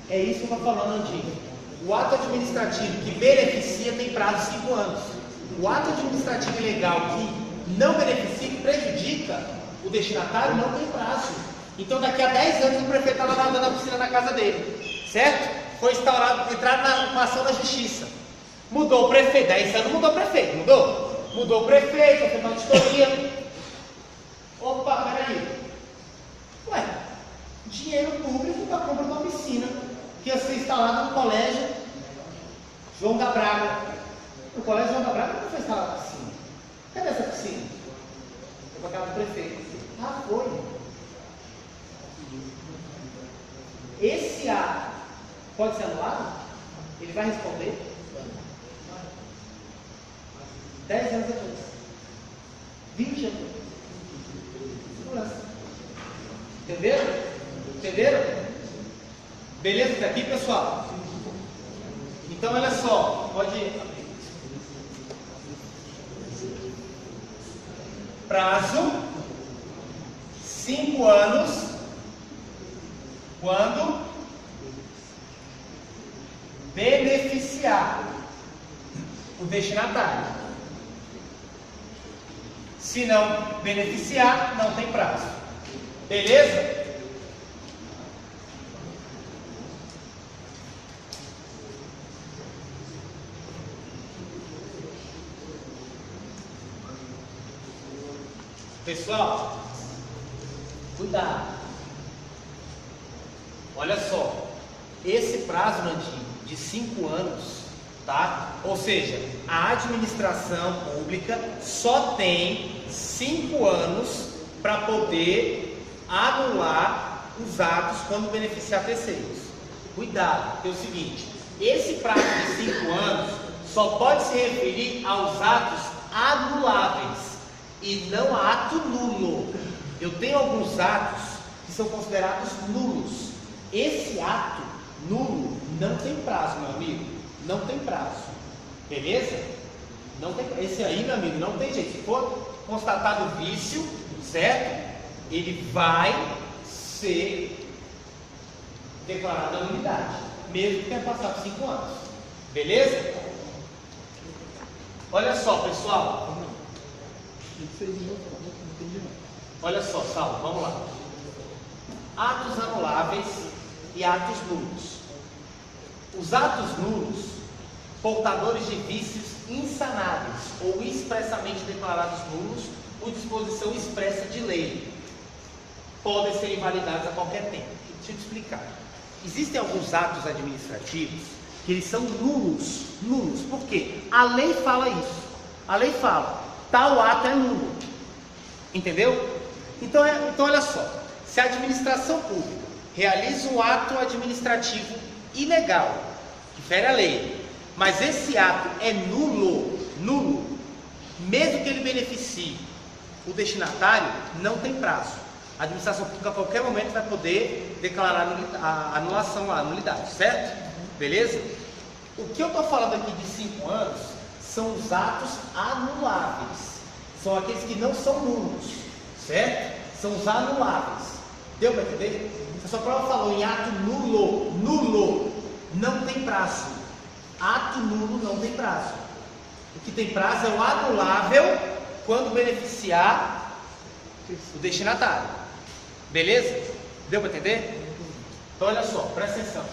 É isso que eu estou falando, Andinho. O ato administrativo que beneficia tem prazo de 5 anos. O ato administrativo ilegal que não beneficia, que prejudica o destinatário, não tem prazo. Então daqui a 10 anos o prefeito está lá nadando na piscina na casa dele. Certo? Foi entrado numa ação na justiça. Mudou o prefeito. 10 anos mudou o prefeito, mudou? Mudou o prefeito, foi uma auditoria. Opa, peraí. Ué, dinheiro público para compra de uma piscina que ia ser instalada no colégio João da Braga. O colégio João da Braga não foi instalada a piscina. Cadê essa piscina? Foi para casa do prefeito. Ah, foi. Esse ato pode ser anulado? Ele vai responder? 10 anos depois. 20 anos depois. Entenderam? Beleza até aqui, pessoal? Então, olha só. Pode ir. Prazo 5 anos. Quando beneficiar o destinatário. Se não beneficiar, não tem prazo. Beleza? Pessoal, cuidado. Olha só, esse prazo, Nandinho, de 5 anos, tá? Ou seja, a administração pública só tem 5 anos para poder anular os atos quando beneficiar terceiros. Cuidado, porque é o seguinte, esse prazo de 5 anos só pode se referir aos atos anuláveis e não a ato nulo. Eu tenho alguns atos que são considerados nulos. Esse ato nulo não tem prazo, meu amigo. Não tem prazo. Beleza? Não tem, esse aí, meu amigo, não tem jeito. Se for constatado vício, certo? Ele vai ser declarado a nulidade, mesmo que tenha passado 5 anos. Beleza? Olha só, pessoal. Olha só, Saulo, vamos lá. Atos anuláveis e atos nulos. Os atos nulos, portadores de vícios insanáveis ou expressamente declarados nulos por disposição expressa de lei, podem ser invalidados a qualquer tempo. Deixa eu te explicar. Existem alguns atos administrativos que eles são nulos. Por quê? A lei fala isso. A lei fala, tal ato é nulo. Entendeu? Então olha só, se a administração pública realiza um ato administrativo ilegal, que fere a lei, mas esse ato é nulo, mesmo que ele beneficie o destinatário, não tem prazo. A administração pública a qualquer momento vai poder declarar a anulação, a nulidade, certo? Beleza? O que eu estou falando aqui de 5 anos são os atos anuláveis. São aqueles que não são nulos, certo? São os anuláveis. Deu para entender? Se a sua prova falou em ato nulo, não tem prazo. Ato nulo não tem prazo. O que tem prazo é o anulável quando beneficiar o destinatário. Beleza? Deu para entender? Então olha só, presta atenção.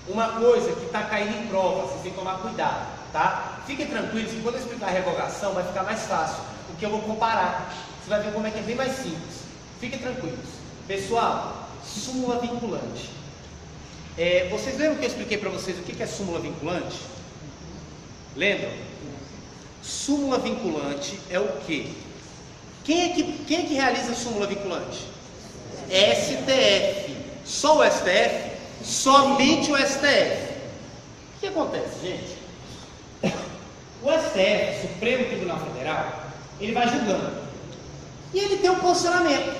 Uma coisa que está caindo em prova, vocês têm que tomar cuidado, tá? Fiquem tranquilos que quando eu explicar a revogação vai ficar mais fácil, porque eu vou comparar. Você vai ver como é que é bem mais simples. Fiquem tranquilos. Pessoal, súmula vinculante. Vocês lembram que eu expliquei para vocês o que é súmula vinculante? Lembram? Súmula vinculante é o quê? Quem é que realiza a súmula vinculante? STF. Só o STF? Somente o STF. O que acontece, gente? O STF, Supremo Tribunal Federal, ele vai julgando. E ele tem um posicionamento.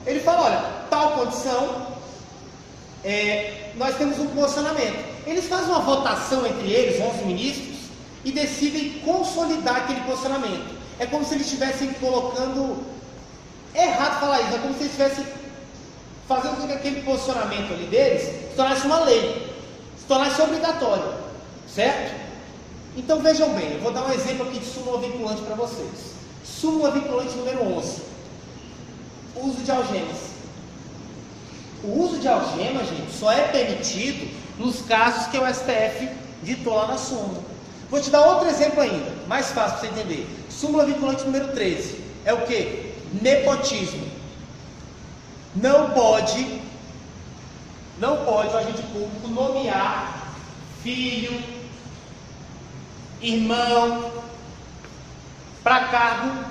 Ele fala, olha, tal condição, nós temos um posicionamento. Eles fazem uma votação entre eles, 11 ministros, e decidem consolidar aquele posicionamento. É como se eles estivessem colocando... É errado falar isso, é como se eles estivessem fazendo com que aquele posicionamento ali deles se tornasse uma lei, se tornasse obrigatório, certo? Então vejam bem, eu vou dar um exemplo aqui de súmula vinculante para vocês. Súmula vinculante número 11. Uso de algemas. O uso de algemas, gente, só é permitido nos casos que o STF ditou lá na súmula. Vou te dar outro exemplo ainda, mais fácil para você entender. Súmula vinculante número 13. É o que? Nepotismo. Não pode o agente público nomear filho, irmão, para cargo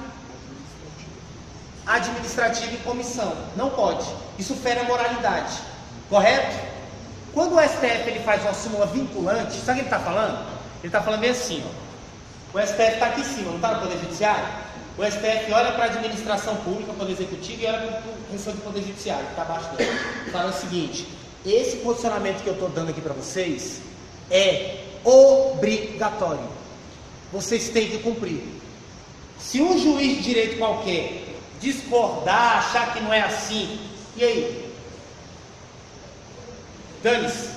administrativo em comissão. Não pode. Isso fere a moralidade. Correto? Quando o STF ele faz uma súmula vinculante, sabe o que ele está falando? Ele está falando bem assim, ó. O STF está aqui em cima, não está no Poder Judiciário? O STF olha para a administração pública, o Poder Executivo, e olha para o restante do Poder Judiciário, que está abaixo dele. Fala o seguinte: esse posicionamento que eu estou dando aqui para vocês é obrigatório. Vocês têm que cumprir. Se um juiz de direito qualquer discordar, achar que não é assim, e aí? Dane-se,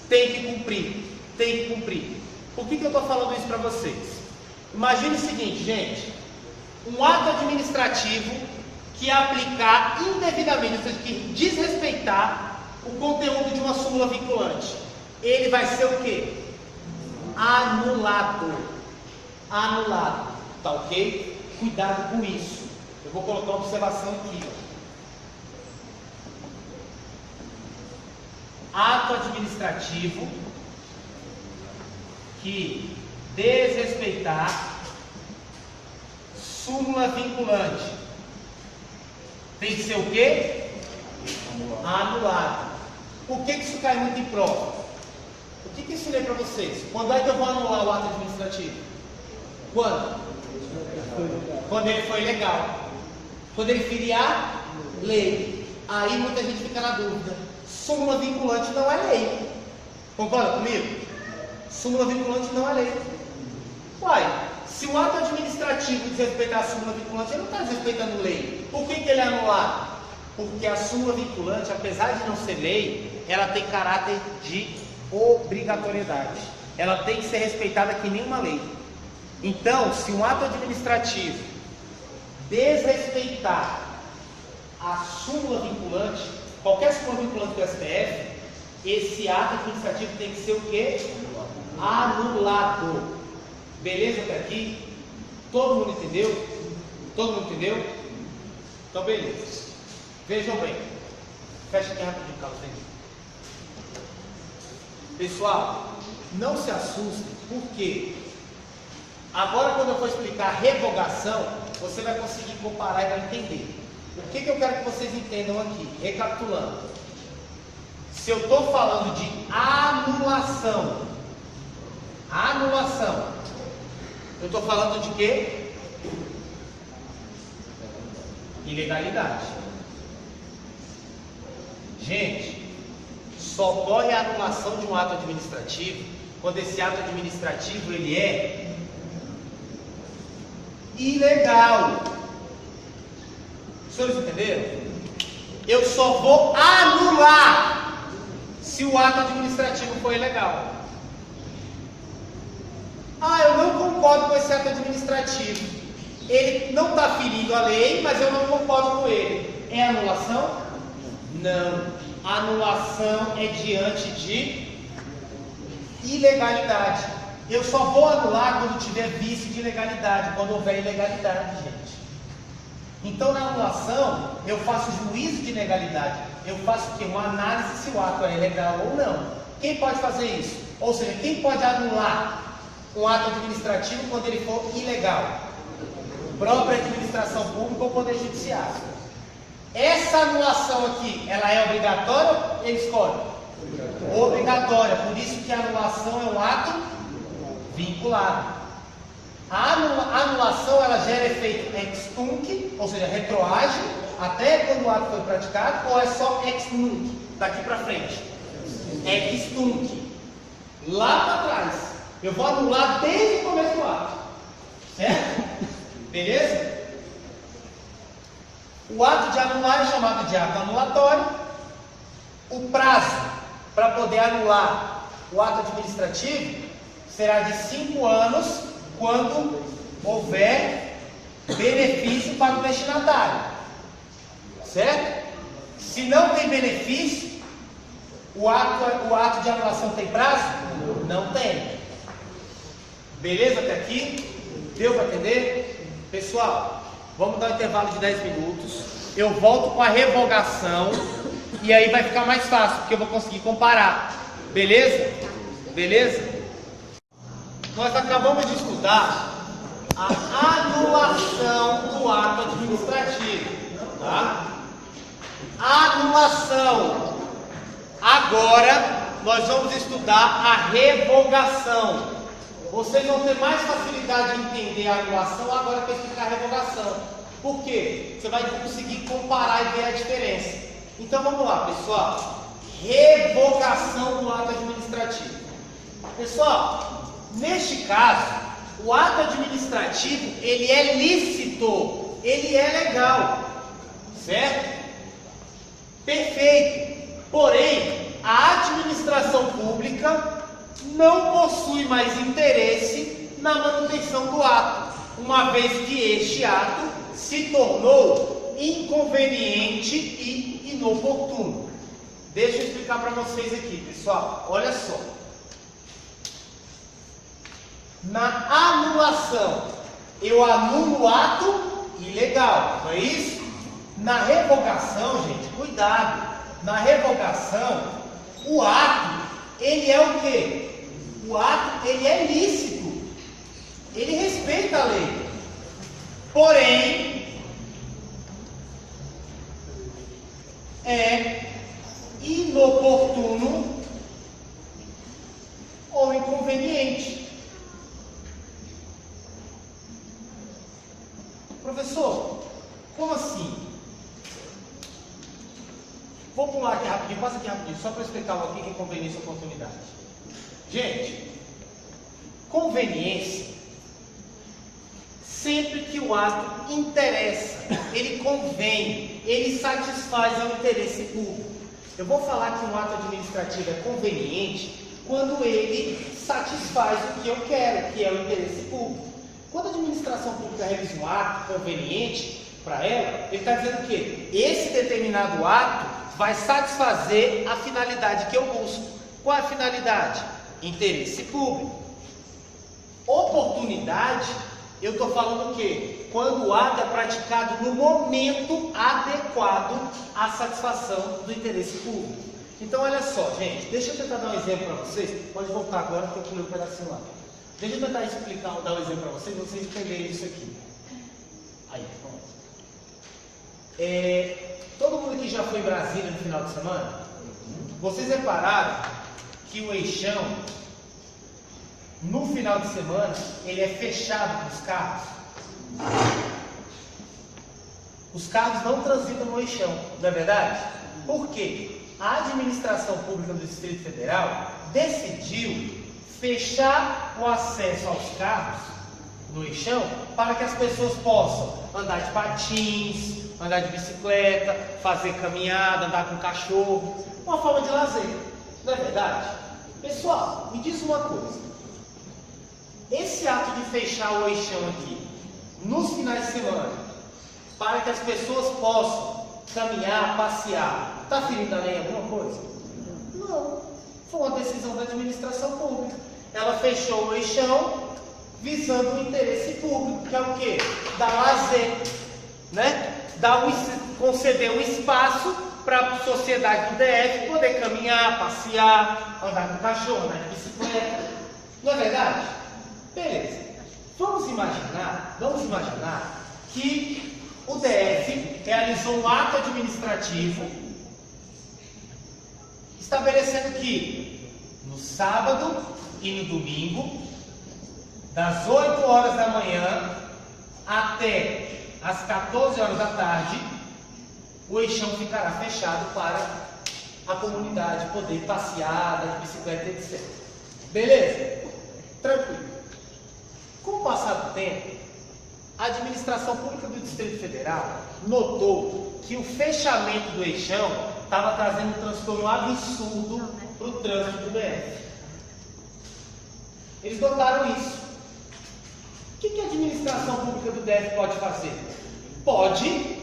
tem que cumprir, tem que cumprir. Por que eu estou falando isso para vocês? Imagine o seguinte, gente: um ato administrativo que aplicar indevidamente, ou seja, que desrespeitar o conteúdo de uma súmula vinculante, ele vai ser o quê? Anulado. Anulado. Tá ok? Cuidado com isso. Eu vou colocar uma observação aqui. Ato administrativo que desrespeitar súmula vinculante tem que ser o quê? Anulado. Por que isso cai muito em prova? O que eu ensinei para vocês? Quando é que eu vou anular o ato administrativo? Quando? Quando ele foi legal. Quando ele ferir a lei. Aí muita gente fica na dúvida. Súmula vinculante não é lei. Concorda comigo? Súmula vinculante não é lei. Uai, se o ato administrativo desrespeitar a súmula vinculante, ele não está desrespeitando lei. Por que ele é anulado? Porque a súmula vinculante, apesar de não ser lei, ela tem caráter de obrigatoriedade. Ela tem que ser respeitada que nem uma lei. Então, se um ato administrativo desrespeitar a súmula vinculante, qualquer súmula vinculante do STF, esse ato administrativo tem que ser o quê? Anulado. Beleza até aqui? Todo mundo entendeu? Todo mundo entendeu? Então beleza. Vejam bem. Fecha aqui rapidinho, Carlos. Pessoal, não se assustem, porque agora quando eu for explicar revogação, você vai conseguir comparar e vai entender. O que eu quero que vocês entendam aqui? Recapitulando. Se eu estou falando de anulação, eu estou falando de quê? Ilegalidade. Gente, só ocorre a anulação de um ato administrativo quando esse ato administrativo ele é ilegal. Os senhores entenderam? Eu só vou anular se o ato administrativo for ilegal. Eu não concordo com esse ato administrativo. Ele não está ferindo a lei, mas eu não concordo com ele. É anulação? Não. Anulação é diante de ilegalidade. Eu só vou anular quando tiver vício de ilegalidade, quando houver ilegalidade, gente. Então, na anulação, eu faço juízo de ilegalidade. Eu faço o quê? Uma análise se o ato é legal ou não. Quem pode fazer isso? Ou seja, quem pode anular um ato administrativo quando ele for ilegal? Própria administração pública ou poder judiciário. Essa anulação aqui, ela é obrigatória ou ele escolhe? Obrigatória. Por isso que a anulação é um ato vinculado. A anulação ela gera efeito ex tunc, ou seja, retroage até quando o ato foi praticado, ou é só ex nunc, daqui para frente? Ex tunc, lá para trás. Eu vou anular desde o começo do ato, certo? Beleza? O ato de anular é chamado de ato anulatório. O prazo para poder anular o ato administrativo será de 5 anos quando houver benefício para o destinatário, certo? Se não tem benefício, o ato de anulação tem prazo? Não tem. Beleza até aqui? Deu para entender? Pessoal, vamos dar um intervalo de 10 minutos. Eu volto com a revogação e aí vai ficar mais fácil, porque eu vou conseguir comparar. Beleza? Beleza? Nós acabamos de estudar a anulação do ato administrativo, tá? Anulação. Agora nós vamos estudar a revogação. Vocês vão ter mais facilidade de entender a anulação agora que eu explicar a revogação. Por quê? Você vai conseguir comparar e ver a diferença. Então vamos lá, pessoal. Revogação do ato administrativo. Pessoal, neste caso, o ato administrativo, ele é lícito, ele é legal, certo? Perfeito. Porém, a administração pública não possui mais interesse na manutenção do ato, uma vez que este ato se tornou inconveniente e inoportuno. Deixa eu explicar para vocês aqui, pessoal. Olha só. Na anulação, eu anulo o ato ilegal, não é isso? Na revogação, gente, cuidado. Na revogação, o ato, ele é o quê? O ato, ele é lícito. Ele respeita a lei. Porém, é inoportuno ou inconveniente. Professor, como assim? Vou pular aqui rapidinho, passa aqui rapidinho, só para explicar o que é conveniência e oportunidade. Gente, conveniência, sempre que o ato interessa, ele convém, ele satisfaz ao interesse público. Eu vou falar que um ato administrativo é conveniente quando ele satisfaz o que eu quero, que é o interesse público. Quando a administração pública realiza um ato conveniente para ela, ele está dizendo que esse determinado ato vai satisfazer a finalidade que eu busco. Qual é a finalidade? Interesse público. Oportunidade, eu estou falando o quê? Quando o ato é praticado no momento adequado à satisfação do interesse público. Então, olha só, gente, deixa eu tentar dar um exemplo para vocês. Pode voltar agora, porque eu pulei um pedacinho lá. Deixa eu tentar explicar, dar um exemplo para vocês entenderem isso aqui. Todo mundo aqui já foi em Brasília no final de semana? Vocês repararam que o eixão, no final de semana, ele é fechado para os carros? Os carros não transitam no eixão, não é verdade? Por quê? A administração pública do Distrito Federal decidiu fechar o acesso aos carros no eixão para que as pessoas possam andar de patins, andar de bicicleta, fazer caminhada, andar com cachorro, uma forma de lazer, não é verdade? Pessoal, me diz uma coisa, esse ato de fechar o eixão aqui, nos finais de semana, para que as pessoas possam caminhar, passear, está ferindo a lei alguma coisa? Não, foi uma decisão da administração pública, ela fechou o eixão visando o interesse público, que é o quê? Dar lazer, né? Conceder um espaço para a sociedade do DF poder caminhar, passear, andar com cachorro, andar de bicicleta. Não é verdade? Beleza. Vamos imaginar que o DF realizou um ato administrativo estabelecendo que no sábado e no domingo, das 8 horas da manhã até às 14 horas da tarde, o eixão ficará fechado para a comunidade poder passear, andar de bicicleta, etc. Beleza? Tranquilo. Com o passar do tempo, a administração pública do Distrito Federal notou que o fechamento do eixão estava trazendo um transtorno absurdo para o trânsito do DF. Eles notaram isso. O que a administração pública do DF pode fazer? Pode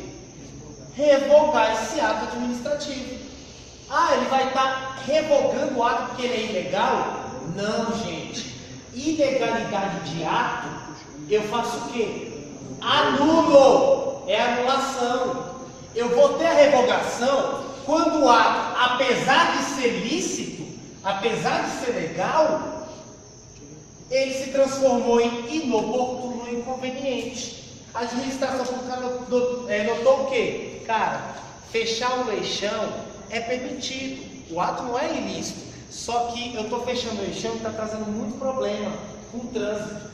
revogar esse ato administrativo. Ele vai estar revogando o ato porque ele é ilegal? Não, gente. Ilegalidade de ato, eu faço o quê? Anulo. É anulação. Eu vou ter a revogação quando o ato, apesar de ser lícito, apesar de ser legal, ele se transformou em inoportuno e inconveniente. A administração pública notou o quê? Cara, fechar o eixão é permitido, o ato não é ilícito, só que eu estou fechando o eixão e está trazendo muito problema com o trânsito.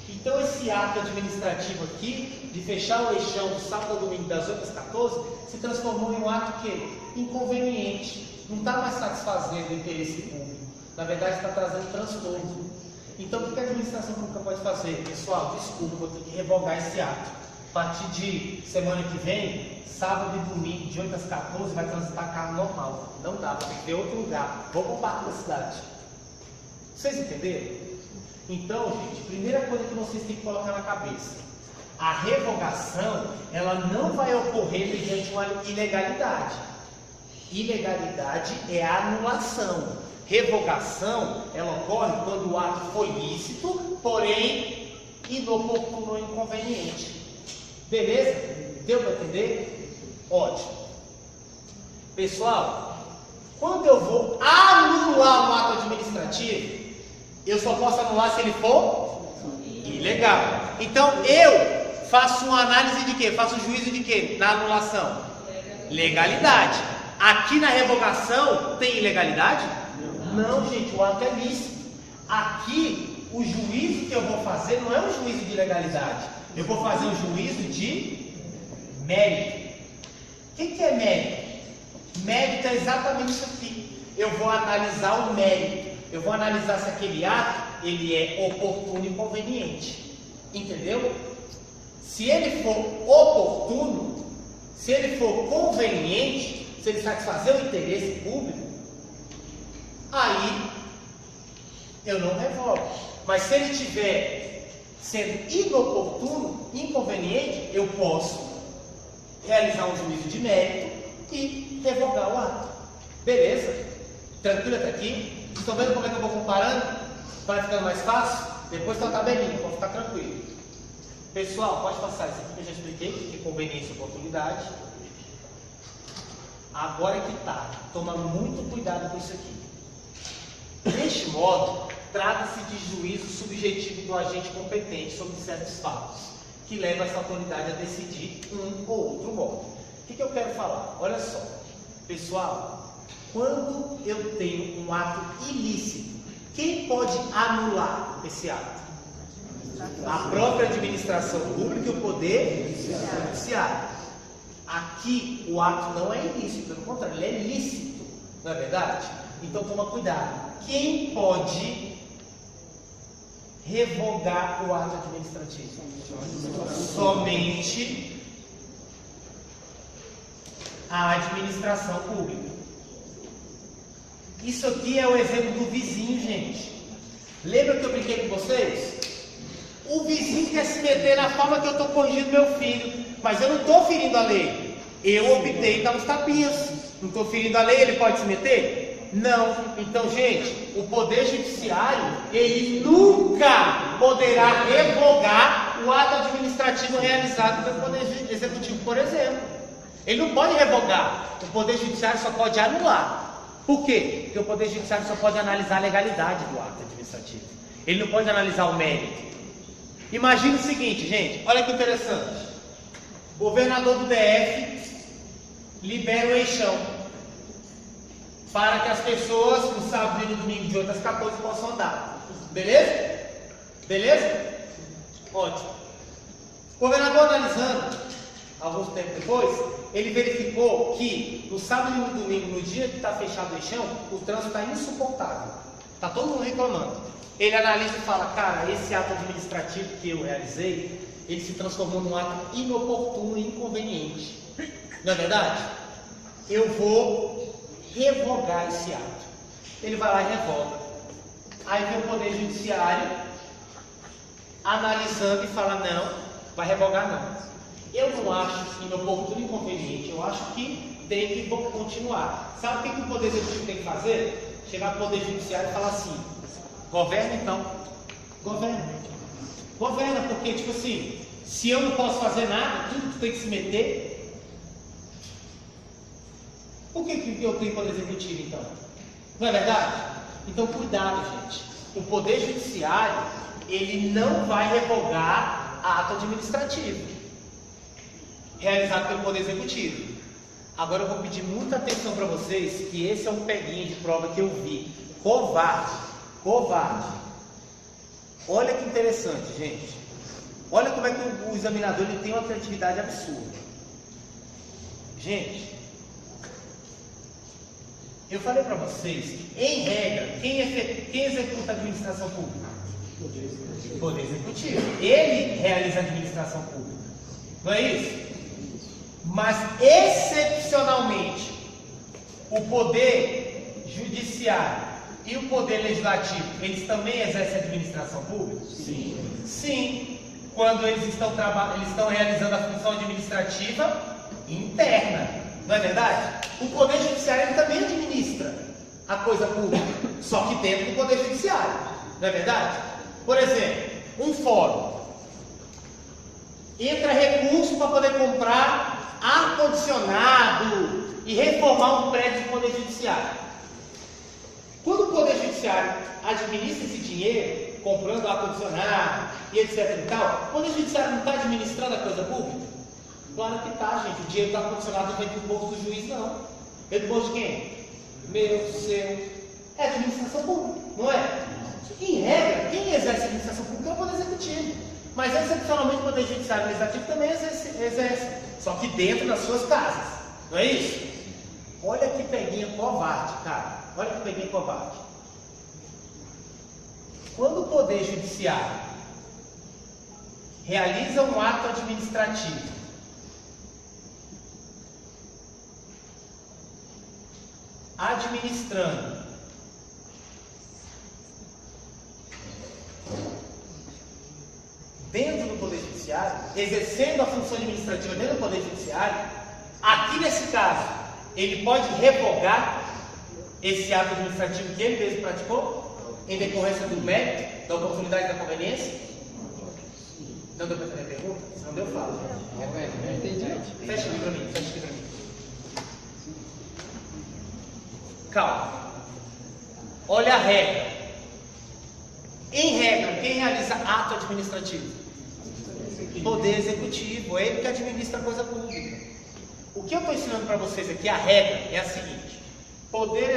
Então esse ato administrativo aqui, de fechar o eixão do sábado ao domingo das 8 às 14, se transformou em um ato que inconveniente, não está mais satisfazendo o interesse público, na verdade está trazendo transtorno. Então, o que a administração pública pode fazer? Pessoal, desculpa, vou ter que revogar esse ato. A partir de semana que vem, sábado e domingo, de 8 às 14, vai transitar carro normal. Não dá, vai ter que ter outro lugar. Vou para o parque da cidade. Vocês entenderam? Então, gente, primeira coisa que vocês têm que colocar na cabeça. A revogação, ela não vai ocorrer mediante uma ilegalidade. Ilegalidade é a anulação. Revogação, ela ocorre quando o ato foi lícito, porém inoportuno ou inconveniente. Beleza? Deu para entender? Ótimo. Pessoal, quando eu vou anular um ato administrativo, eu só posso anular se ele for ilegal. Então eu faço uma análise de quê? Faço um juízo de quê? Na anulação? Legalidade. Aqui na revogação tem ilegalidade? Não, gente, o ato é lícito. Aqui, o juízo que eu vou fazer não é um juízo de legalidade. Eu vou fazer um juízo de mérito. O que é mérito? Mérito é exatamente isso aqui. Eu vou analisar o mérito. Eu vou analisar se aquele ato ele é oportuno e conveniente. Entendeu? Se ele for oportuno, se ele for conveniente, se ele satisfazer o interesse público, aí eu não revogo. Mas se ele estiver sendo inoportuno, inconveniente, eu posso realizar um juízo de mérito e revogar o ato. Beleza? Tranquilo até aqui? Estão vendo como é que eu vou comparando? Vai ficando mais fácil? Depois tem uma tabelinha, pode ficar tranquilo. Pessoal, pode passar isso aqui que eu já expliquei, que é conveniência e oportunidade. Agora é que tá. Toma muito cuidado com isso aqui. Deste modo, trata-se de juízo subjetivo do agente competente sobre certos fatos, que leva essa autoridade a decidir um ou outro modo. O que eu quero falar? Olha só, pessoal, quando eu tenho um ato ilícito, quem pode anular esse ato? A própria administração pública e o poder judiciário. Aqui o ato não é ilícito, pelo contrário, ele é lícito, não é verdade? Então toma cuidado. Quem pode revogar o ato administrativo? Somente a administração pública. Isso aqui é o exemplo do vizinho, gente. Lembra que eu brinquei com vocês? O vizinho quer se meter na forma que eu estou corrigindo meu filho, mas eu não estou ferindo a lei. Eu optei em dar uns tapinhas. Não estou ferindo a lei, ele pode se meter? Não. Então, gente, o Poder Judiciário, ele nunca poderá revogar o ato administrativo realizado pelo Poder Executivo, por exemplo. Ele não pode revogar. O Poder Judiciário só pode anular. Por quê? Porque o Poder Judiciário só pode analisar a legalidade do ato administrativo. Ele não pode analisar o mérito. Imagina o seguinte, gente, olha que interessante. O governador do DF libera o eixão para que as pessoas no sábado e no domingo de 8 às 14 possam andar. Beleza? Beleza? Ótimo. O governador, analisando, alguns tempos depois, ele verificou que no sábado e no domingo, no dia que está fechado o eixão, o trânsito está insuportável. Está todo mundo reclamando. Ele analisa e fala, cara, esse ato administrativo que eu realizei, ele se transformou num ato inoportuno e inconveniente. Não é verdade? Eu vou revogar esse ato. Ele vai lá e revoga. Aí vem o Poder Judiciário analisando e fala, não, vai revogar não. Eu não acho inoportuno e inconveniente, eu acho que tem que continuar. Sabe o que o Poder Executivo tem que fazer? Chegar para o Poder Judiciário e falar assim, governa então. Governa. Governa, porque tipo assim, se eu não posso fazer nada, tudo tem que se meter. Por que eu tenho Poder Executivo então? Não é verdade? Então cuidado, gente. O Poder Judiciário, ele não vai revogar ato administrativo realizado pelo Poder Executivo. Agora eu vou pedir muita atenção para vocês, que esse é um peguinho de prova que eu vi. Covarde. Covarde. Olha que interessante, gente. Olha como é que o examinador ele tem uma criatividade absurda. Gente, eu falei para vocês que, em regra, quem executa a administração pública? O Poder Executivo. Ele realiza a administração pública. Não é isso? Mas, excepcionalmente, o Poder Judiciário e o Poder Legislativo, eles também exercem a administração pública? Sim. Sim, quando eles estão realizando a função administrativa interna, não é verdade? O Poder Judiciário ele também administra a coisa pública, só que dentro do Poder Judiciário, não é verdade? Por exemplo, um fórum entra recurso para poder comprar ar-condicionado e reformar um prédio do Poder Judiciário. Quando o Poder Judiciário administra esse dinheiro, comprando ar-condicionado e etc e tal, o Poder Judiciário não está administrando a coisa pública? Claro que está, gente. O dinheiro do ar-condicionado não vem do bolso do juiz, não. Vem do bolso de quem? Meu, seu. É administração pública, não é? Em regra, quem exerce a administração pública é o Poder Executivo. Mas, excepcionalmente, o Poder Judiciário e Legislativo também exerce. Só que dentro das suas casas. Não é isso? Olha que peguinha covarde, cara. Olha que peguinha covarde. Quando o Poder Judiciário realiza um ato administrativo administrando dentro do Poder Judiciário, exercendo a função administrativa dentro do Poder Judiciário, aqui nesse caso, ele pode revogar esse ato administrativo que ele mesmo praticou, em decorrência do mérito, da oportunidade da conveniência? Não deu para entender a pergunta? Se não deu, fala. Fecha aqui para mim, fecha aqui para mim. Calma. Olha a regra. Em regra, quem realiza ato administrativo? Poder Executivo, é ele que administra a coisa pública. O que eu estou ensinando para vocês aqui, a regra é a seguinte: Poder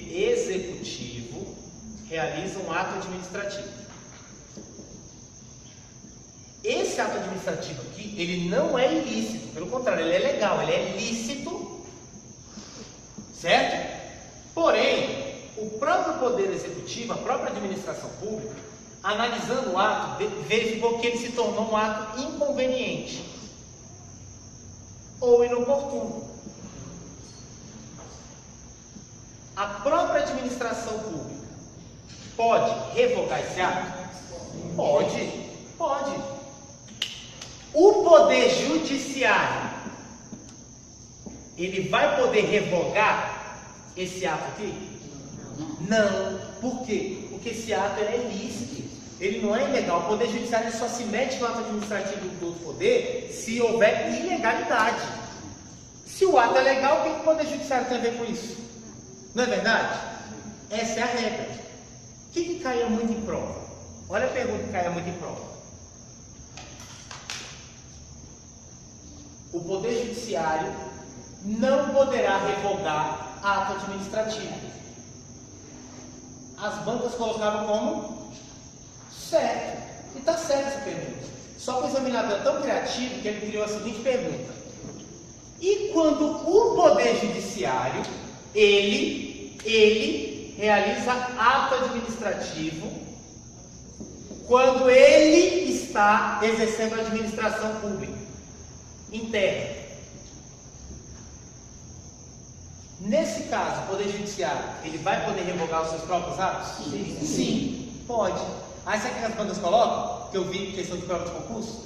executivo realiza um ato administrativo. Esse ato administrativo aqui, ele não é ilícito, pelo contrário, ele é legal, ele é lícito, certo? Porém, o próprio Poder Executivo, a própria administração pública, analisando o ato, verificou que ele se tornou um ato inconveniente ou inoportuno. A própria administração pública pode revogar esse ato? Pode. O Poder Judiciário, ele vai poder revogar esse ato aqui? Não. Por quê? Porque esse ato ele é ilícito, ele não é ilegal. O Poder Judiciário só se mete no ato administrativo do outro poder se houver ilegalidade. Se o ato é legal, o que o Poder Judiciário tem a ver com isso? Não é verdade? Essa é a regra. O que caia muito em prova? Olha a pergunta que caia muito em prova. O Poder Judiciário não poderá revogar ato administrativo. As bancas colocaram como certo. E está certo essa pergunta. Só que o examinador é tão criativo que ele criou a seguinte pergunta: e quando o Poder Judiciário, ele realiza ato administrativo quando ele está exercendo a administração pública interna? Nesse caso, o Poder Judiciário, ele vai poder revogar os seus próprios atos? Sim, pode. Aí sabe o que as bancas colocam? Que eu vi questão de prova de concurso?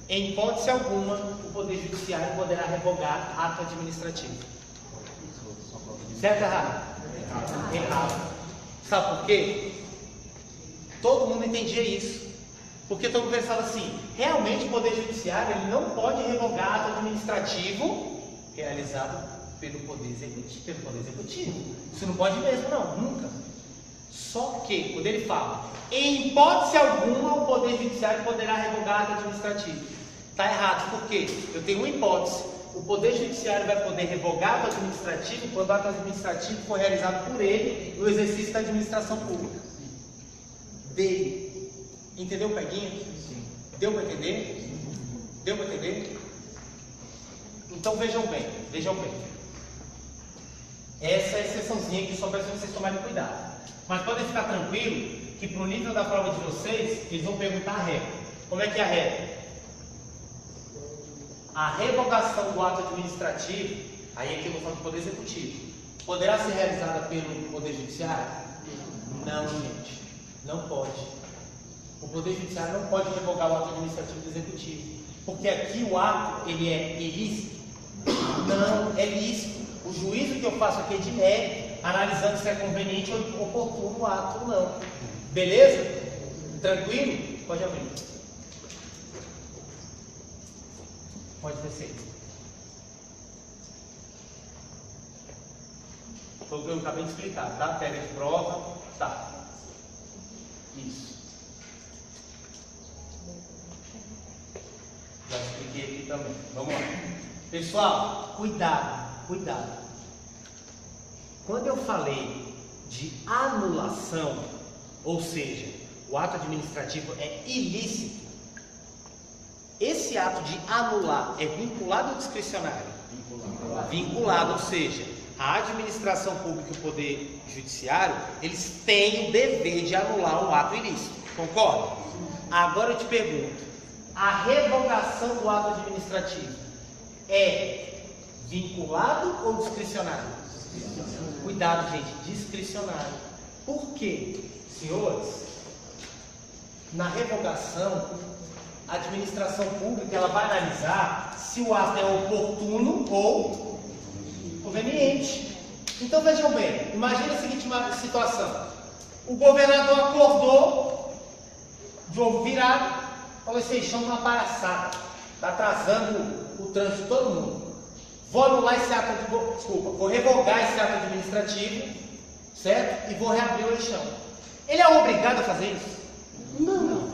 Em hipótese alguma, o Poder Judiciário poderá revogar ato administrativo. Certo ou errado? Errado. Sabe por quê? Todo mundo entendia isso. Porque todo mundo pensava assim: realmente o Poder Judiciário ele não pode revogar ato administrativo realizado pelo Poder Executivo. Isso não pode mesmo, não, nunca. Só que, quando ele fala, em hipótese alguma, o Poder Judiciário poderá revogar ato administrativo. Está errado, por quê? Eu tenho uma hipótese: o Poder Judiciário vai poder revogar ato administrativo quando o ato administrativo for realizado por ele no exercício da administração pública dele. Entendeu, Peguinha? Sim. Deu para entender? Deu para entender? Então vejam bem. Essa é a exceçãozinha que só peço que vocês tomarem cuidado. Mas podem ficar tranquilo que para o nível da prova de vocês, eles vão perguntar a regra. Como é que é a regra? A revogação do ato administrativo, aí aqui eu vou falar do Poder Executivo, poderá ser realizada pelo Poder Judiciário? Não, gente. Não pode. O Poder Judiciário não pode revogar o ato administrativo do Executivo. Porque aqui o ato, ele é ilícito? Não, é lícito. O juízo que eu faço aqui é de mérito, analisando se é conveniente ou oportuno o ato ou não. Beleza? Tranquilo? Pode abrir. Pode descer. Foi o que eu acabei de explicar, tá? Pega de prova, tá. Isso. Já expliquei aqui também. Vamos lá. Pessoal, cuidado. Quando eu falei de anulação, ou seja, o ato administrativo é ilícito, esse ato de anular é vinculado ou discricionário? Vinculado, ou seja, a administração pública e o Poder Judiciário, eles têm o dever de anular um ato ilícito. Concorda? Agora eu te pergunto: a revogação do ato administrativo é vinculado ou discricionário? Cuidado, gente, discricionário. Por quê? Senhores, na revogação, a administração pública ela vai analisar se o ato é oportuno ou conveniente. Então vejam bem, imagine a seguinte situação: o governador acordou, de ovo virado, falou: esse eixão está palhaçada, está atrasando o trânsito de todo mundo. Vou anular esse ato, vou revogar esse ato administrativo, certo? E vou reabrir o eixão. Ele é obrigado a fazer isso? Não.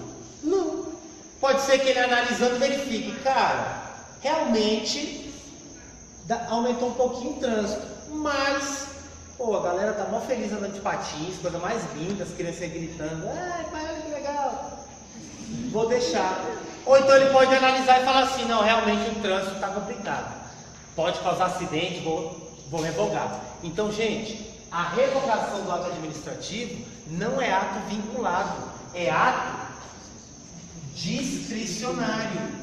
Pode ser que ele analisando verifique, cara, realmente aumentou um pouquinho o trânsito, mas, pô, a galera tá mó feliz andando de patins, coisa mais linda, as crianças gritando, ai pai, olha que legal, vou deixar. Ou então ele pode analisar e falar assim, não, realmente o trânsito está complicado, pode causar acidente, vou revogar. Então, gente, a revogação do ato administrativo não é ato vinculado, é ato discricionário.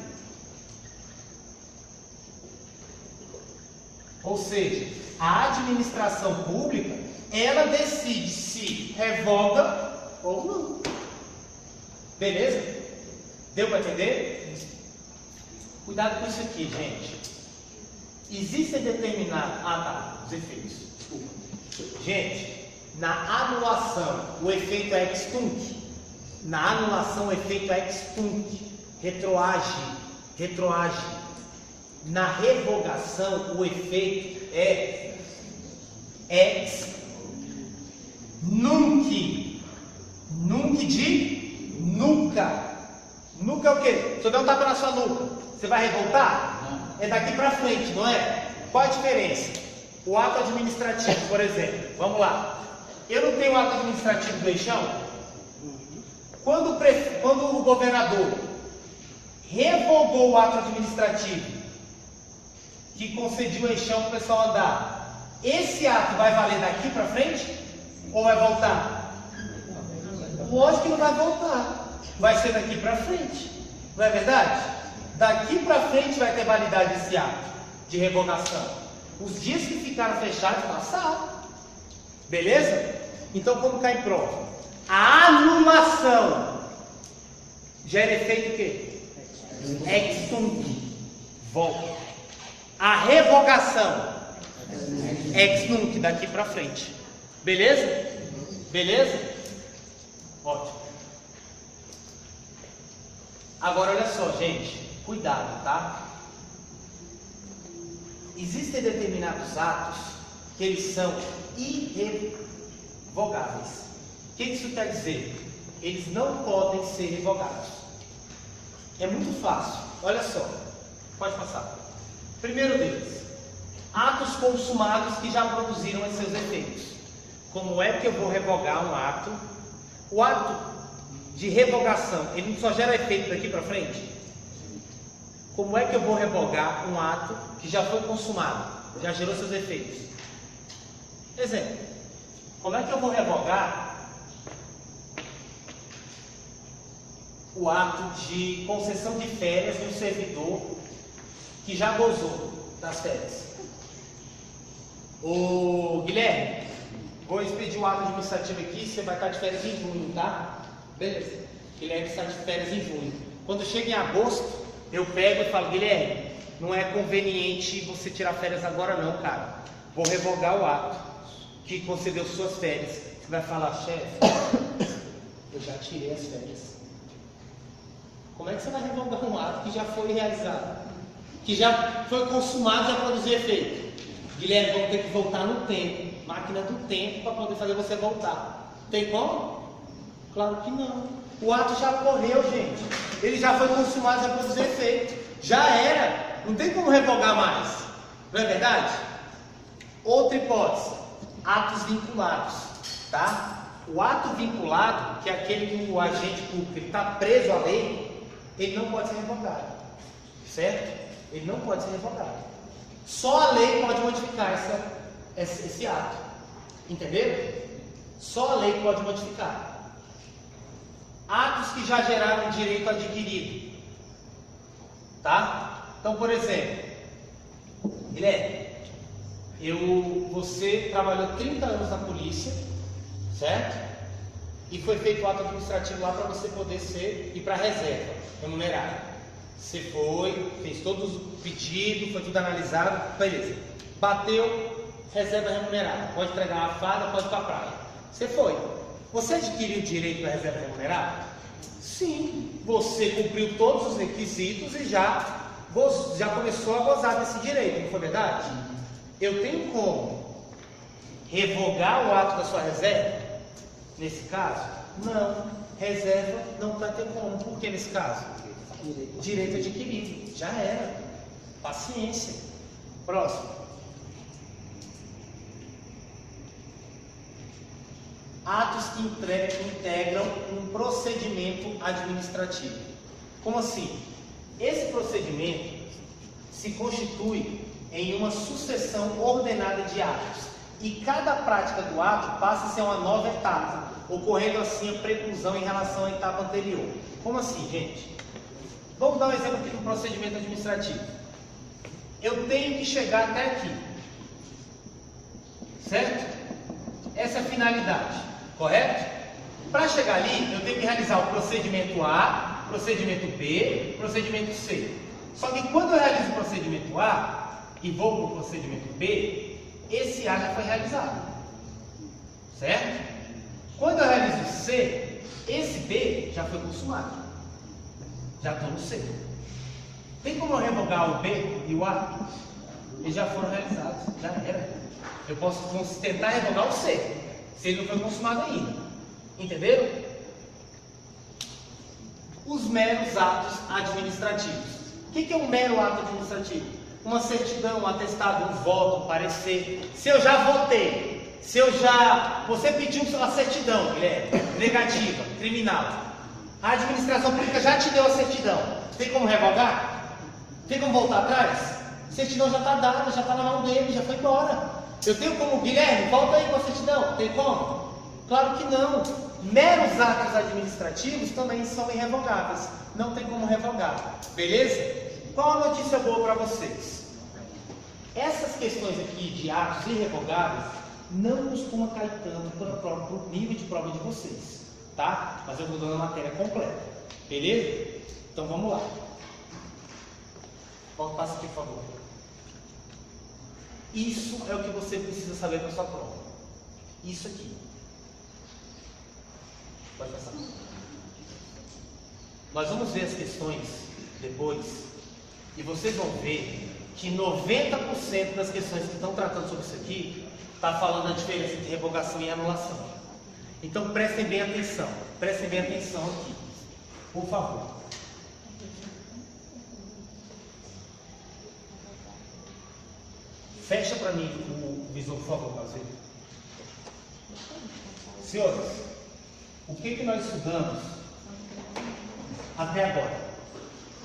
Ou seja, a administração pública, ela decide se revoga ou não. Beleza? Deu para entender? Cuidado com isso aqui, gente. Existem determinados... os efeitos. Desculpa. Gente, na anulação, o efeito é ex tunc. Na anulação, o efeito é ex tunc. Retroage. Na revogação, o efeito é ex nunc. Nunc de nuca. Nuca é o quê? Se eu der um tapa na sua nuca, você vai revoltar? Não. É daqui para frente, não é? Qual a diferença? O ato administrativo, por exemplo. Vamos lá. Eu não tenho o ato administrativo do eixão? Quando o governador revogou o ato administrativo que concediu o eixão para o pessoal andar, esse ato vai valer daqui para frente? Ou vai voltar? Lógico que não vai voltar. Vai ser daqui para frente. Não é verdade? Daqui para frente vai ter validade esse ato de revogação. Os dias que ficaram fechados passaram. Beleza? Então, como cai em prova? A anulação gera efeito o quê? Ex tunc. Volta. A revogação ex nunc, daqui para frente. Beleza? Beleza? Ótimo. Agora olha só, gente, cuidado, tá? Existem determinados atos que eles são irrevogáveis. O que isso quer dizer? Eles não podem ser revogados. É muito fácil. Olha só, pode passar. Primeiro deles, atos consumados que já produziram os seus efeitos. Como é que eu vou revogar um ato? O ato de revogação, ele só gera efeito daqui para frente? Como é que eu vou revogar um ato que já foi consumado, já gerou seus efeitos? Exemplo, como é que eu vou revogar o ato de concessão de férias de um servidor que já gozou das férias? Ô Guilherme, vou expedir o ato administrativo aqui, você vai estar de férias em junho, tá? Beleza. Guilherme está de férias em junho. Quando chega em agosto, eu pego e falo, Guilherme, não é conveniente você tirar férias agora não, cara. Vou revogar o ato que concedeu suas férias. Você vai falar, chefe, eu já tirei as férias. Como é que você vai revogar um ato que já foi realizado? Que já foi consumado, já produziu efeito? Guilherme, vamos ter que voltar no tempo. Máquina do tempo para poder fazer você voltar. Tem como? Claro que não. O ato já ocorreu, gente. Ele já foi consumado, já produziu efeito. Já era. Não tem como revogar mais. Não é verdade? Outra hipótese. Atos vinculados. Tá? O ato vinculado, que é aquele que o agente público está preso à lei, ele não pode ser revogado. Certo? Ele não pode ser revogado. Só a lei pode modificar esse ato. Entenderam? Só a lei pode modificar. Atos que já geraram direito adquirido. Tá? Então, por exemplo, Guilherme, você trabalhou 30 anos na polícia, certo? E foi feito o ato administrativo lá para você poder ir para a reserva remunerada. Você foi, fez todos os pedidos, foi tudo analisado, beleza. Bateu, reserva remunerada. Pode entregar a farda, pode ir para a praia. Você foi. Você adquiriu o direito da reserva remunerada? Sim. Você cumpriu todos os requisitos e já começou a gozar desse direito, não foi verdade? Eu tenho como revogar o ato da sua reserva? Nesse caso? Não. Reserva não vai ter como. Por que nesse caso? Direito adquirido. Já era. Paciência. Próximo. Atos que integram um procedimento administrativo. Como assim? Esse procedimento se constitui em uma sucessão ordenada de atos, e cada prática do ato passa a ser uma nova etapa, ocorrendo assim a preclusão em relação à etapa anterior. Como assim, gente? Vamos dar um exemplo aqui do procedimento administrativo. Eu tenho que chegar até aqui, certo? Essa é a finalidade, correto? Para chegar ali, eu tenho que realizar o procedimento A, procedimento B, procedimento C. Só que quando eu realizo o procedimento A e vou para o procedimento B, esse A já foi realizado, certo? Quando eu realizo o C, esse B já foi consumado. Já estou no C. Tem como eu revogar o B e o A? Eles já foram realizados, já era. Eu posso tentar revogar o C, se ele não foi consumado ainda. Entenderam? Os meros atos administrativos. O que é um mero ato administrativo? Uma certidão, um atestado, um voto, um parecer. Se eu já votei, você pediu a certidão, Guilherme, negativa, criminal. A administração pública já te deu a certidão. Tem como revogar? Tem como voltar atrás? A certidão já está dada, já está na mão dele, já foi embora. Eu tenho como, Guilherme, volta aí com a certidão. Tem como? Claro que não. Meros atos administrativos também são irrevogáveis. Não tem como revogar. Beleza? Qual a notícia boa para vocês? Essas questões aqui de atos irrevogáveis não costuma cair tanto pelo nível de prova de vocês, tá? Mas eu vou dando a matéria completa. Beleza? Então vamos lá. Passa aqui, por favor. Isso é o que você precisa saber para sua prova. Isso aqui. Pode passar. Nós vamos ver as questões depois e vocês vão ver que 90% das questões que estão tratando sobre isso aqui está falando a diferença entre revogação e anulação. Então prestem bem atenção. Prestem bem atenção aqui. Por favor. Fecha para mim o visor, por favor, Brasil. Senhores, o que nós estudamos até agora?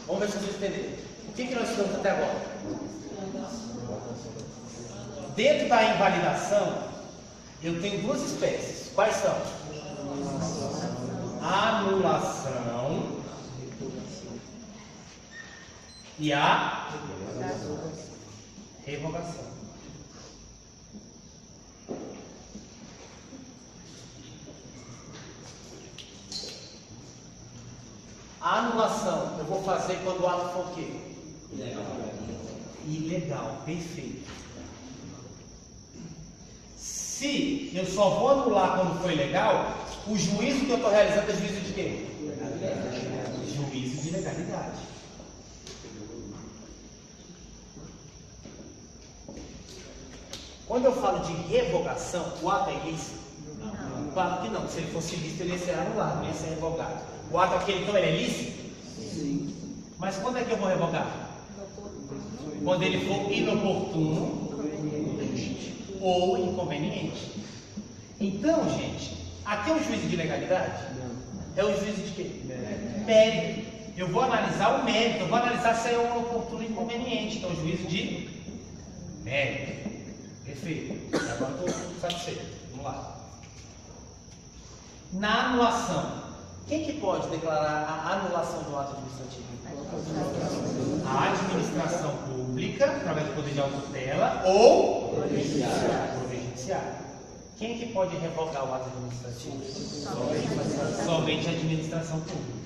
Vamos ver se vocês entenderam. O que nós estudamos até agora? Dentro da invalidação, eu tenho duas espécies. Quais são? Anulação e a revogação. A anulação eu vou fazer quando o ato for o quê? Ilegal, perfeito. Se eu só vou anular quando for ilegal, o juízo que eu estou realizando é juízo de quê? Juízo de legalidade. Quando eu falo de revogação, o ato é ilícito? Não. Claro que não. Se ele fosse ilícito, ele ia ser anulado, não ia ser revogado. O ato aquele, então, ele é lícito? Sim. Mas quando é que eu vou revogar? Quando ele for inoportuno ou inconveniente. Então, gente, aqui é um juízo de legalidade? É um juízo de quê? Mérito. Eu vou analisar o mérito, eu vou analisar se é um oportuno ou inconveniente. Então, juízo de mérito. Perfeito. Agora estou satisfeito. Vamos lá. Na anulação, quem que pode declarar a anulação do ato administrativo? A administração pública, através do poder de autotutela, ou o poder judiciário. Quem que pode revogar o ato administrativo? Somente a administração pública.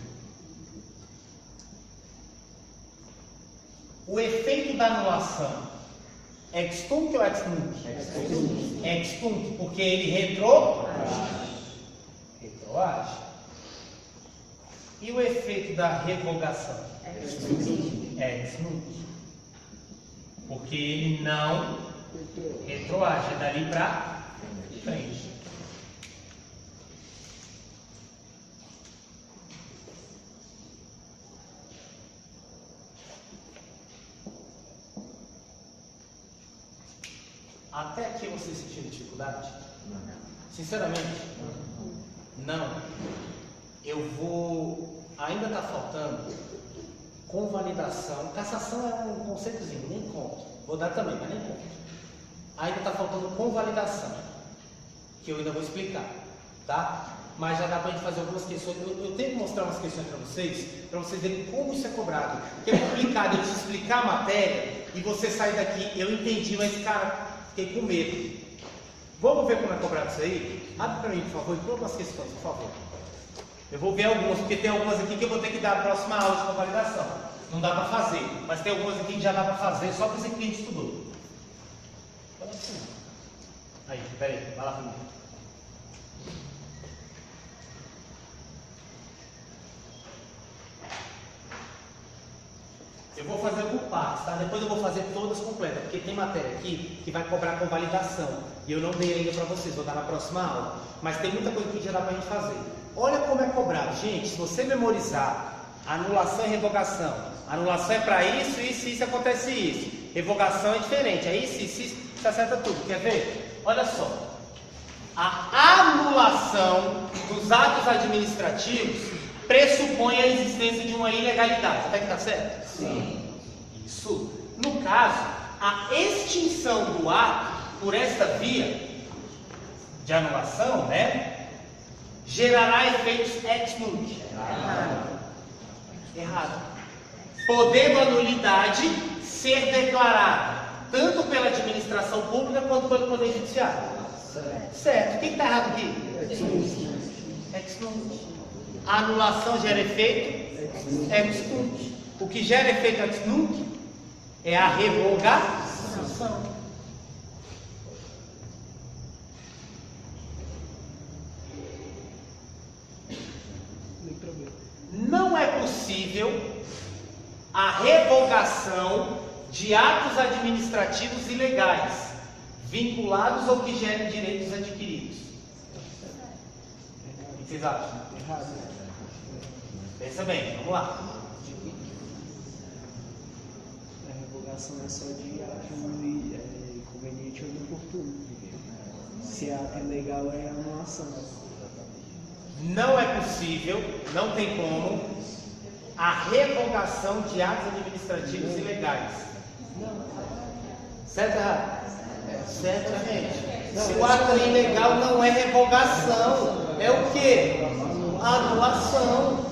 O efeito da anulação ex tunc ou ex nunc? Ex tunc, porque ele retroage. E o efeito da revogação? Ex nunc. Porque ele não retroage, é dali para frente. Até aqui vocês sentiram dificuldade? Sinceramente? Não. Eu vou... Ainda está faltando convalidação. Cassação é um conceitozinho, nem conto. Vou dar também, mas nem conto. Ainda está faltando convalidação, que eu ainda vou explicar, tá? Mas já dá para a gente fazer algumas questões. Eu tenho que mostrar umas questões para vocês verem como isso é cobrado. Porque é complicado eu te explicar a matéria e você sair daqui, eu entendi, mas cara, fiquei com medo. Vamos ver como é cobrado isso aí? Abre para mim, por favor, e coloca umas questões, por favor. Eu vou ver algumas, porque tem algumas aqui que eu vou ter que dar a próxima aula de convalidação. Não dá para fazer, mas tem algumas aqui que já dá para fazer, só para esse que a gente estudou. Aí, peraí, vai lá comigo. Eu vou fazer por partes, tá? Depois eu vou fazer todas completas, porque tem matéria aqui que vai cobrar convalidação. E eu não dei ainda para vocês, vou dar na próxima aula. Mas tem muita coisa que já dá para a gente fazer. Olha como é cobrado. Gente, se você memorizar anulação e revogação. Anulação é para isso, isso, acontece isso. Revogação é diferente, é isso, você acerta tudo. Quer ver? Olha só. A anulação dos atos administrativos pressupõe a existência de uma ilegalidade. Até que está certo? Sim. Isso. No caso, a extinção do ato por esta via de anulação, né, gerará efeitos ex nunc. Errado. Podendo a nulidade ser declarada tanto pela administração pública quanto pelo Poder Judiciário. Certo. O que está errado aqui? Ex nunc. A anulação gera efeito ex nunc. O que gera efeito ex nunc é a revogação. Não é possível a revogação de atos administrativos ilegais, vinculados ou que gerem direitos adquiridos. O que vocês acham? Pensa bem, vamos lá. A revogação é só de ato conveniente ou inoportuno. Se a ato ilegal é anulação. Não é possível, não tem como, a revogação de atos administrativos ilegais. Certo ou errado? Certamente. Se o ato é ilegal, não é revogação. É o quê? Anulação.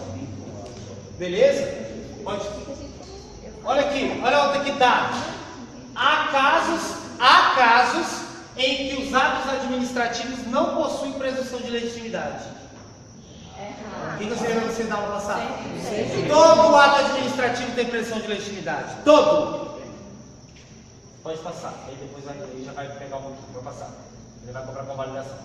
Beleza? Pode. Olha aqui, olha a outra que dá. Há casos em que os atos administrativos não possuem presunção de legitimidade. O que você lembra você da aula passada? Todo ato administrativo tem presunção de legitimidade. Todo. Pode passar. Aí depois já vai pegar um. Vai passar. Ele vai cobrar convalidação.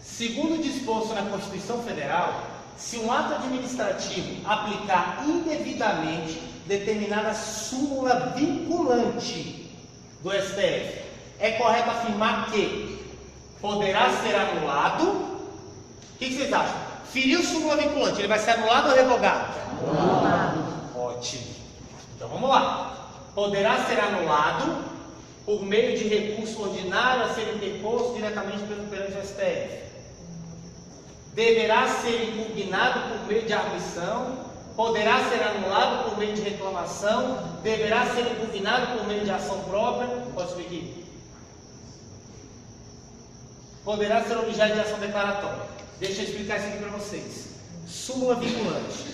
Segundo disposto na Constituição Federal, se um ato administrativo aplicar indevidamente determinada súmula vinculante do STF, é correto afirmar que poderá ser anulado. O que vocês acham? Feriu súmula vinculante, ele vai ser anulado ou revogado? Anulado. Ótimo. Então vamos lá. Poderá ser anulado por meio de recurso ordinário a ser interposto diretamente perante o STF. Deverá ser impugnado por meio de arguição. Poderá ser anulado por meio de reclamação. Deverá ser impugnado por meio de ação própria. Posso ver aqui? Poderá ser objeto de ação declaratória. Deixa eu explicar isso aqui para vocês. Súmula vinculante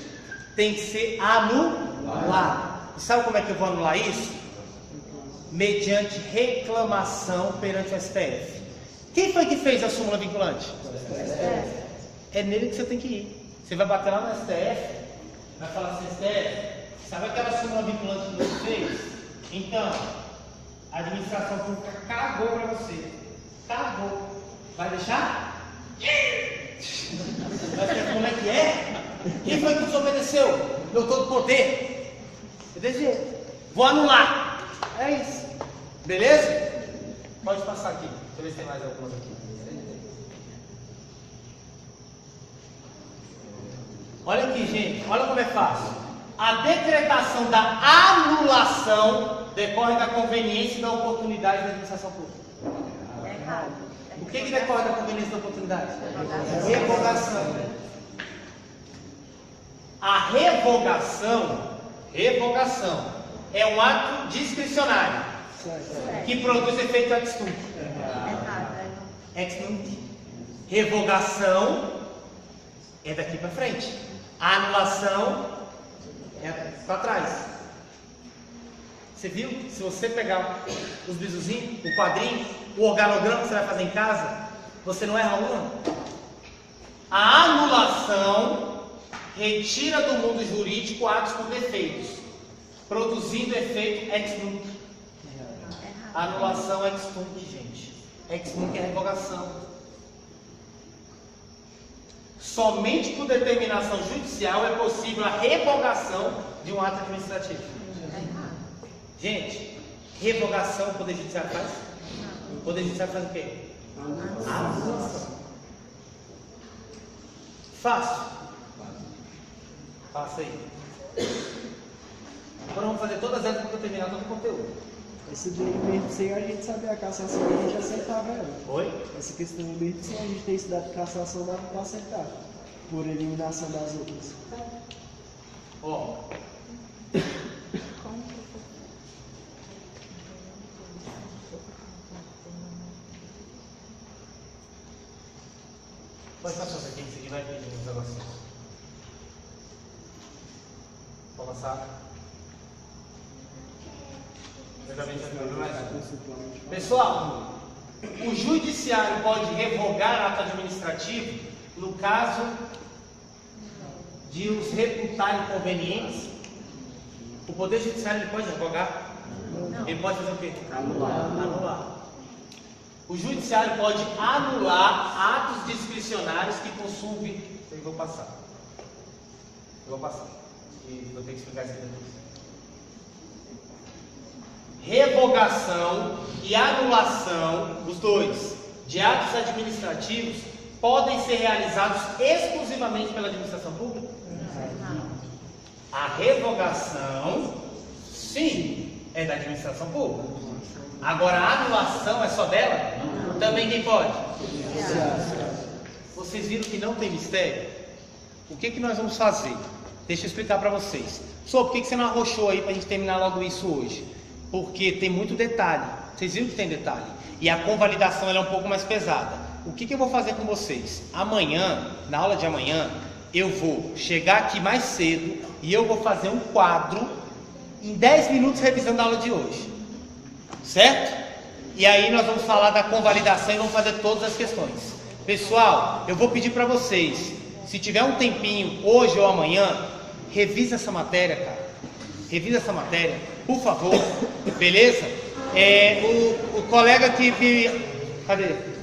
tem que ser anulada. E sabe como é que eu vou anular isso? Mediante reclamação perante o STF. Quem foi que fez a súmula vinculante? É nele que você tem que ir. Você vai bater lá no STF, vai falar assim: STF, sabe aquela súmula vinculante que você fez? Então, a administração pública cagou para você. Cagou. Vai deixar? Vai ver como é que é? Quem foi que desobedeceu? Eu todo poder. É desse jeito. Vou anular. É isso. Beleza? Pode passar aqui. Deixa eu ver se tem mais algumas aqui. Olha aqui, gente. Olha como é fácil. A decretação da anulação decorre da conveniência e da oportunidade da administração pública. O que decorre da conveniência e da oportunidade? Revogação. A revogação é um ato discricionário que produz efeito ex nunc. Ex nunc. Revogação é daqui para frente. A anulação é para trás. Você viu? Se você pegar os bisuzinhos, o quadrinho, o organograma que você vai fazer em casa, você não erra uma. A anulação retira do mundo jurídico atos com defeitos, produzindo efeito ex nunc. Anulação ex nunc, gente. Ex nunc é revogação. Somente por determinação judicial é possível a revogação de um ato administrativo. Gente, revogação o Poder Judiciário faz? O Poder Judiciário faz o quê? Anulação. Fácil? Faça aí. Agora vamos fazer todas elas para terminar todo o conteúdo. Esse daí mesmo sem a gente saber a cassação, a gente aceitava ela. Oi? Essa questão mesmo sem a gente ter estudado cassação, dava para aceitar. Por eliminação das outras. Ó. Pode passar isso aqui, isso aqui vai pedir uns negocinhos. Pode passar. Pessoal, o judiciário pode revogar ato administrativo no caso de os reputar inconvenientes. O Poder Judiciário ele pode revogar? Não. Ele pode fazer o quê? Anular. O Judiciário pode anular atos discricionários que consumem. Eu vou passar. E vou ter que explicar isso aqui depois. Revogação e anulação, os dois, de atos administrativos podem ser realizados exclusivamente pela administração pública? Não. A revogação, sim, é da administração pública. Agora a anulação é só dela? Não. Também quem pode? Vocês viram que não tem mistério? O que nós vamos fazer? Deixa eu explicar para vocês. Por que você não arrochou aí para a gente terminar logo isso hoje? Porque tem muito detalhe. Vocês viram que tem detalhe. E a convalidação ela é um pouco mais pesada. O que eu vou fazer com vocês? Amanhã, na aula de amanhã, eu vou chegar aqui mais cedo e eu vou fazer um quadro em 10 minutos revisando a aula de hoje. Certo? E aí nós vamos falar da convalidação e vamos fazer todas as questões. Pessoal, eu vou pedir para vocês, se tiver um tempinho hoje ou amanhã, revisa essa matéria, cara. Revisa essa matéria, por favor. Beleza? O colega que... Cadê?